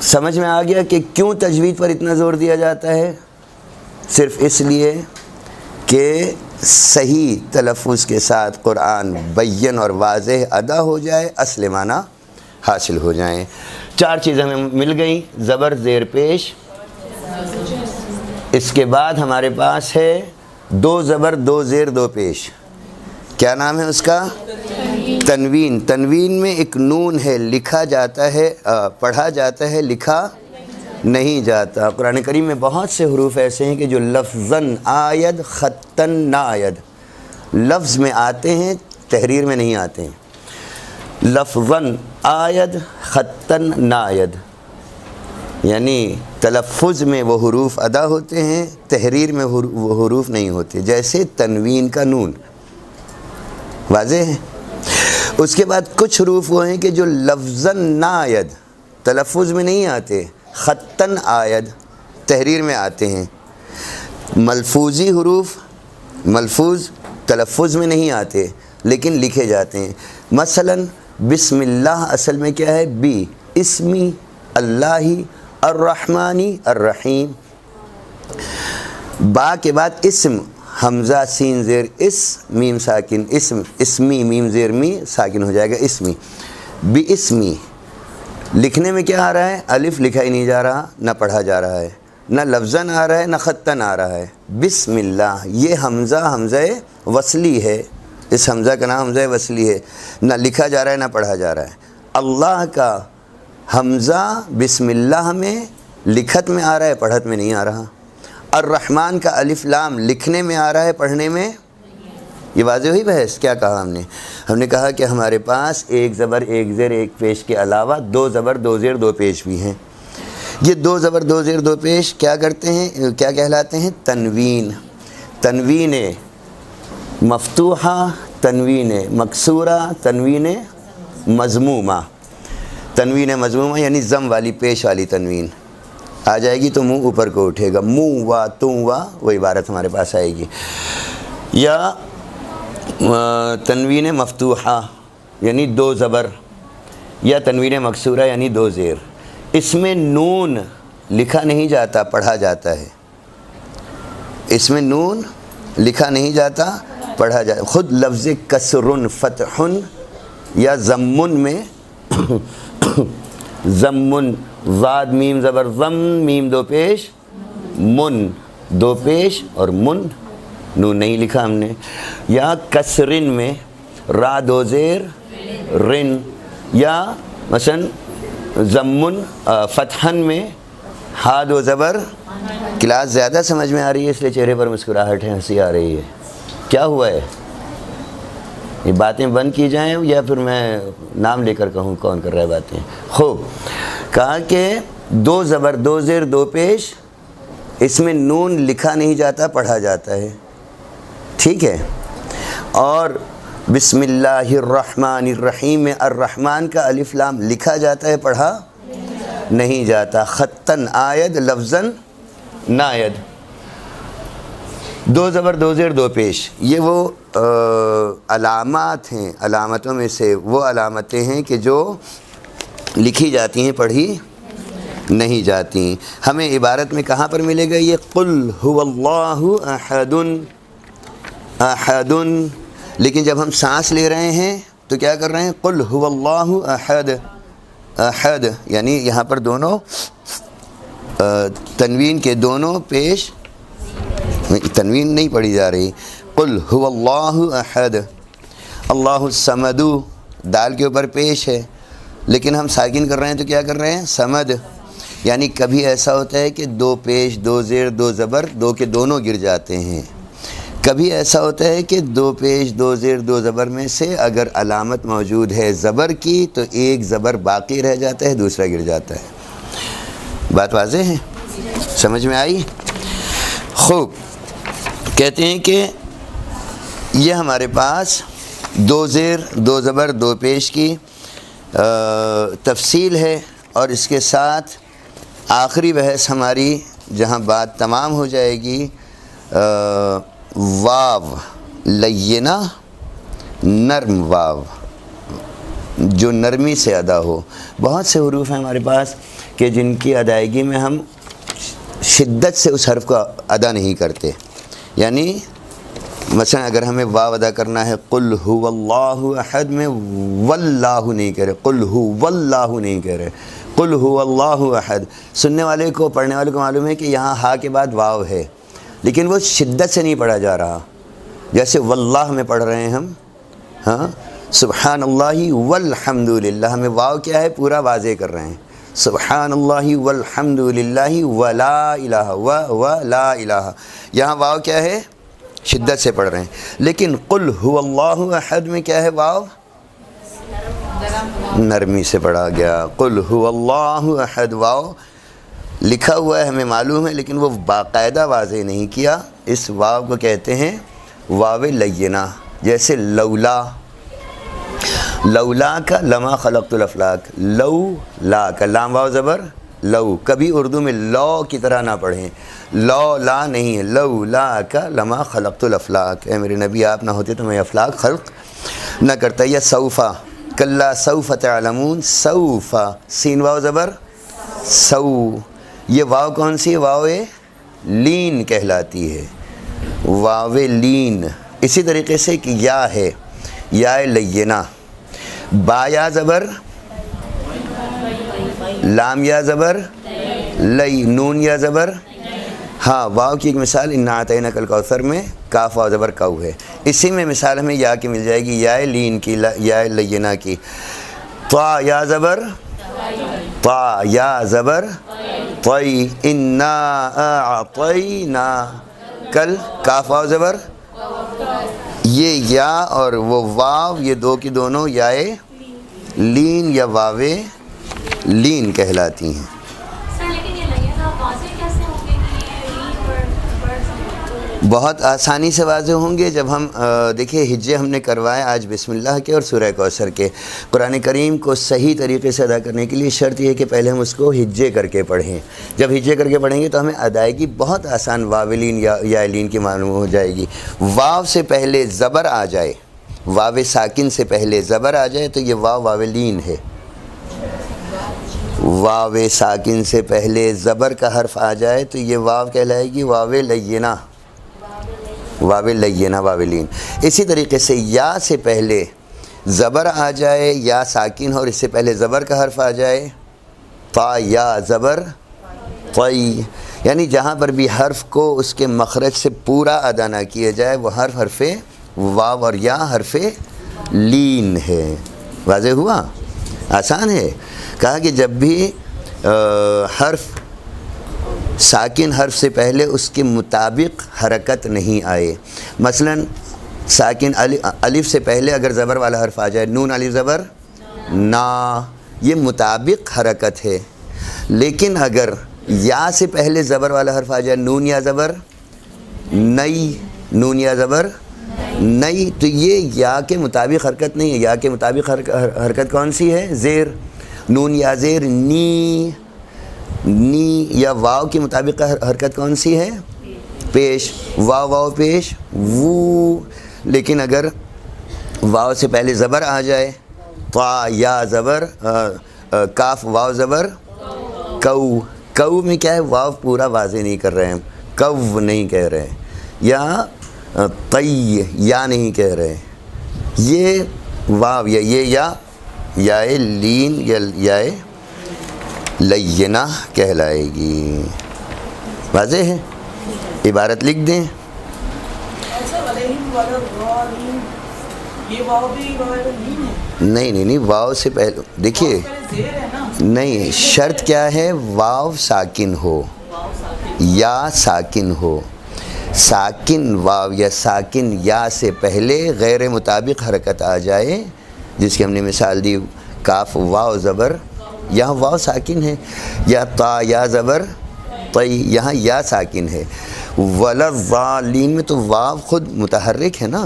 سمجھ میں آ گیا کہ کیوں تجوید پر اتنا زور دیا جاتا ہے؟ صرف اس لیے کہ صحیح تلفظ کے ساتھ قرآن بین اور واضح ادا ہو جائے، اصل معنی حاصل ہو جائیں. 4 چیزیں ہمیں مل گئیں، زبر زیر پیش. اس کے بعد ہمارے پاس ہے 2 زبر 2 زیر 2 پیش. کیا نام ہے اس کا؟ تنوین. تنوین میں ایک نون ہے، لکھا جاتا ہے، پڑھا جاتا ہے، لکھا نہیں جاتا. قرآن کریم میں بہت سے حروف ایسے ہیں کہ جو لفظاً آید خطاً نہ آید، لفظ میں آتے ہیں تحریر میں نہیں آتے ہیں. لفظاً آید خطاً نہ آید، یعنی تلفظ میں وہ حروف ادا ہوتے ہیں، تحریر میں وہ حروف نہیں ہوتے. جیسے تنوین کا نون واضح ہے. اس کے بعد کچھ حروف وہ ہیں کہ جو لفظاً نہ آید، تلفظ میں نہیں آتے، خطاً آید، تحریر میں آتے ہیں. ملفوظی حروف، ملفوظ تلفظ میں نہیں آتے لیکن لکھے جاتے ہیں. مثلا بسم اللہ اصل میں کیا ہے؟ بی اسمی اللہ الرحمانی الرحیم. با کے بعد اسم، حمزہ سین زیر اس، میم ساکن، اسم، اسمی میم زیر می ساکن ہو جائے گا اسمی. بی اسمی لکھنے میں کیا آ رہا ہے؟ الف لکھا ہی نہیں جا رہا، نہ پڑھا جا رہا ہے، نہ لفظاً آ رہا ہے نہ خطاً آ رہا ہے. بسم اللہ، یہ حمزہ حمزہ وصلی ہے، اس حمزہ کا نام حمزہ وصلی ہے، نہ لکھا جا رہا ہے نہ پڑھا جا رہا ہے. اللہ کا حمزہ بسم اللہ میں لکھت میں آ رہا ہے، پڑھت میں نہیں آ رہا. الرحمن کا الف لام لکھنے میں آ رہا ہے، پڑھنے میں. یہ واضح ہوئی بحث؟ کیا کہا ہم نے کہا کہ ہمارے پاس 1 زبر 1 زیر 1 پیش کے علاوہ 2 زبر 2 زیر 2 پیش بھی ہیں. یہ 2 زبر 2 زیر 2 پیش کیا کرتے ہیں، کیا کہلاتے ہیں؟ تنوین. تنوین مفتوحہ، تنوین مکسورہ، تنوین مضمومہ. تنوین مضمومہ یعنی ضم والی پیش والی تنوین آ جائے گی تو منہ اوپر کو اٹھے گا، منہ وا توں وا، وہ عبارت ہمارے پاس آئے گی. یا تنوین مفتوحہ یعنی 2 زبر، یا تنوین مکسورہ یعنی 2 زیر. اس میں نون لکھا نہیں جاتا، پڑھا جاتا ہے. اس میں نون لکھا نہیں جاتا، پڑھا جاتا. خود لفظ کسرن فتحن یا ضمن میں ضمن، زاد میم زبر ضم، میم دو پیش من، دو پیش اور من، نون نہیں لکھا ہم نے. یا کسرن میں را دو زیر رن، یا مثلا ضمن فتحن میں ہا دو زبر. کلاس زیادہ سمجھ میں آ رہی ہے اس لیے چہرے پر مسکراہٹ ہے، ہنسی آ رہی ہے. کیا ہوا ہے؟ یہ باتیں بند کی جائیں یا پھر میں نام لے کر کہوں کون کر رہا ہے باتیں؟ خوب کہا کہ دو زبر دو زیر دو پیش، اس میں نون لکھا نہیں جاتا، پڑھا جاتا ہے. ٹھیک ہے. اور بسم اللہ الرحمن الرحیم میں الرحمن کا الف لام لکھا جاتا ہے، پڑھا نہیں جاتا. خطن آید لفظن ناید. دو زبر دو زیر دو پیش، یہ وہ علامات ہیں، علامتوں میں سے وہ علامتیں ہیں کہ جو لکھی جاتی ہیں، پڑھی نہیں جاتی. ہمیں عبارت میں کہاں پر ملے گا یہ؟ قل هو اللہ احد احد. لیکن جب ہم سانس لے رہے ہیں تو کیا کر رہے ہیں؟ قل هو اللہ احد احد. یعنی یہاں پر دونوں تنوین کے دونوں پیش، تنوین نہیں پڑھی جا رہی. قل هو اللہ احد. اللہ الصمد دال کے اوپر پیش ہے لیکن ہم ساکن کر رہے ہیں تو کیا کر رہے ہیں؟ صمد. یعنی کبھی ایسا ہوتا ہے کہ دو پیش دو زیر دو زبر دو کے دونوں گر جاتے ہیں. کبھی ایسا ہوتا ہے کہ دو پیش دو زیر دو زبر میں سے اگر علامت موجود ہے زبر کی تو ایک زبر باقی رہ جاتا ہے، دوسرا گر جاتا ہے. بات واضح ہے؟ سمجھ میں آئی؟ خوب. کہتے ہیں کہ یہ ہمارے پاس دو زیر دو زبر دو پیش کی تفصیل ہے، اور اس کے ساتھ آخری بحث ہماری جہاں بات تمام ہو جائے گی، واو لینہ نرم واو جو نرمی سے ادا ہو. بہت سے حروف ہیں ہمارے پاس کہ جن کی ادائیگی میں ہم شدت سے اس حرف کو ادا نہیں کرتے. یعنی مثلا اگر ہمیں واو ادا کرنا ہے قل هو اللہ احد میں واللہ نہیں کہہ رہے، قل هو واللہ نہیں کہہ رہے، قل هو اللہ احد. سننے والے کو پڑھنے والے کو معلوم ہے کہ یہاں ہا کے بعد واو ہے لیکن وہ شدت سے نہیں پڑھا جا رہا. جیسے واللہ میں پڑھ رہے ہیں ہم، ہاں سبحان اللہ والحمد للہ، ہمیں واو کیا ہے پورا واضح کر رہے ہیں. سبحان اللہ والحمد للہ ولا الہ ولا الہ، یہاں واو کیا ہے؟ شدت سے پڑھ رہے ہیں. لیکن قل هو اللہ احد میں کیا ہے؟ واو نرمی سے پڑھا گیا. قل هو اللہ احد واو لکھا ہوا ہے ہمیں معلوم ہے لیکن وہ باقاعدہ واضح نہیں کیا. اس واو کو کہتے ہیں واو لینہ. جیسے لولا، لولا کا لما خلقت الافلاک، لو لا کا لام واو زبر لو. کبھی اردو میں لو کی طرح نہ پڑھیں، لو لا نہیں ہے، لو لا کا لما خلقت الافلاک. اے میرے نبی آپ نہ ہوتے تو میں افلاک خلق نہ کرتا. یا سوفا، کلا سوف تعلمون، سوفا سین واو زبر سو. یہ واو کون سی؟ واو لین کہلاتی ہے، واو لین. اسی طریقے سے کہ یا ہے، یا لینہ. با یا زبر لام یا زبر لئی، نون یا زبر ہاں. واو کی ایک مثال انا اعطیناک الکوثر میں کاف واو زبر کو ہے. اسی میں مثال ہمیں یا کی مل جائے گی، یا لین کی، یا لینہ کی. طا یا زبر طا یا زبر طی، انا اعطینا کل کاف واو زبر. یہ یا اور وہ واو یہ دو کی دونوں یائے لین یا واوے لین کہلاتی ہیں. بہت آسانی سے واضح ہوں گے جب ہم دیکھیں ہجے ہم نے کروائے آج بسم اللہ کے اور سورہ کوثر کے. قرآن کریم کو صحیح طریقے سے ادا کرنے کے لیے شرط یہ ہے کہ پہلے ہم اس کو ہجے کر کے پڑھیں. جب ہجے کر کے پڑھیں گے تو ہمیں ادائیگی بہت آسان واولین یا لین کی معلوم ہو جائے گی. واو سے پہلے زبر آ جائے، واو ساکن سے پہلے زبر آ جائے تو یہ واو واولین ہے. واو ساکن سے پہلے زبر کا حرف آ جائے تو یہ واو کہلائے گی واو لینہ، واو لینہ واولین. اسی طریقے سے یا سے پہلے زبر آ جائے یا ساکن ہو اور اس سے پہلے زبر کا حرف آ جائے، تا یا زبر طی، یعنی جہاں پر بھی حرف کو اس کے مخرج سے پورا ادا نہ کیا جائے وہ حرف واو اور یا حرف لین ہے۔ واضح ہوا؟ آسان ہے۔ کہا کہ جب بھی حرف ساکن حرف سے پہلے اس کے مطابق حرکت نہیں آئے، مثلا ساکن الف سے پہلے اگر زبر والا حرف آ جائے، نون الف زبر نا، یہ مطابق حرکت ہے، لیکن اگر یا سے پہلے زبر والا حرف آ جائے، نون یا زبر نئی، نون یا زبر نئی، تو یہ یا کے مطابق حرکت نہیں ہے۔ یا کے مطابق حرکت کون سی ہے؟ زیر، نون یا زیر نی، نی، یا واو کے مطابق حرکت کون سی ہے؟ پیش، واو واو پیش وو، لیکن اگر واو سے پہلے زبر آ جائے، طا یا زبر کاف واو زبر کو، کو میں کیا ہے؟ واو پورا واضح نہیں کر رہے ہیں، کو نہیں کہہ رہے، یا طی یا نہیں کہہ رہے، یہ واو یا یہ یا لین یا لینہ کہلائے گی۔ واضح ہے؟ عبارت لکھ دیں۔ نہیں واو سے پہلے دیکھیے، نہیں شرط کیا ہے؟ واو ساکن ہو یا ساکن ہو، ساکن واو یا ساکن یا سے پہلے غیر مطابق حرکت آ جائے، جس کی ہم نے مثال دی کاف واو زبر، یہاں واو ساکن ہے، یا تا یا زبر طی، یہاں یا ساکن ہے، ولضالین میں تو واو خود متحرک ہے نا،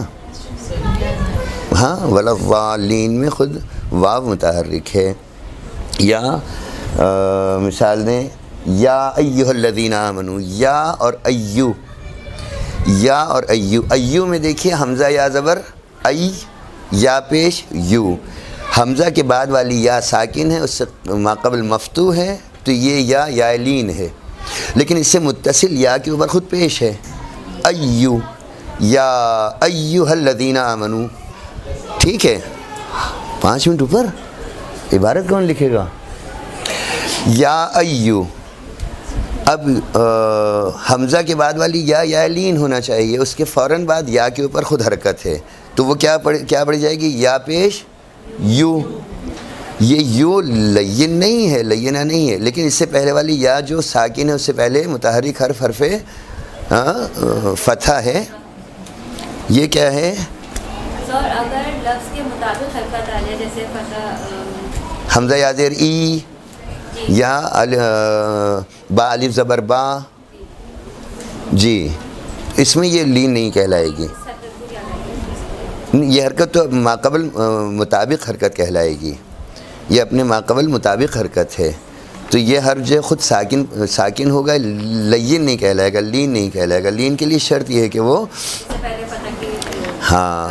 ہاں ولضالین میں خود واو متحرک ہے۔ یا مثال دیں، یا ایھا الذین آمنوا، یا اور ایو، یا اور ایو، ایو میں دیکھیے حمزہ یا زبر ای، یا پیش یو، حمزہ کے بعد والی یا ساکن ہے، اس سے ماقبل مفتوح ہے، تو یہ یا لین ہے، لیکن اس سے متصل یا کے اوپر خود پیش ہے، ایو، یا ایھا الذین آمنوا، ٹھیک ہے؟ 5 منٹ اوپر عبارت کون لکھے گا؟ یا ایو، اب حمزہ کے بعد والی یا لین ہونا چاہیے، اس کے فوراً بعد یا کے اوپر خود حرکت ہے، تو وہ کیا پڑھ جائے گی؟ یا پیش یو، یہ یو لین نہیں ہے، لینہ نہیں ہے، لیکن اس سے پہلے والی یا جو ساکن ہے اس سے پہلے متحرک حرف فتح ہے، یہ کیا ہے؟ سر اگر لفظ کے مطابق حرکت آ جائے، جیسے فتح حمزہ یا زیر ای، یا با الف زبر با، جی اس میں یہ لین نہیں کہلائے گی، یہ حرکت تو ماقبل مطابق حرکت کہلائے گی، یہ اپنے ماقبل مطابق حرکت ہے، تو یہ حرف جو خود ساکن ہوگا، لین نہیں کہلائے گا، لین نہیں کہلائے گا۔ لین کے لیے شرط یہ ہے کہ وہ ہاں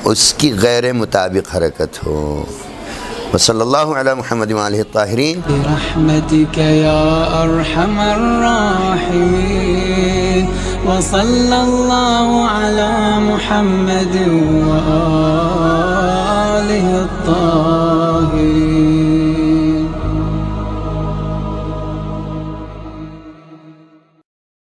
اس کی غیر مطابق حرکت ہو۔ وصلی اللہ علی محمد وآلہ الطاہرین برحمتک یا ارحم الراحمین، وصلی اللہ علی محمد وآلہ الطاہرین۔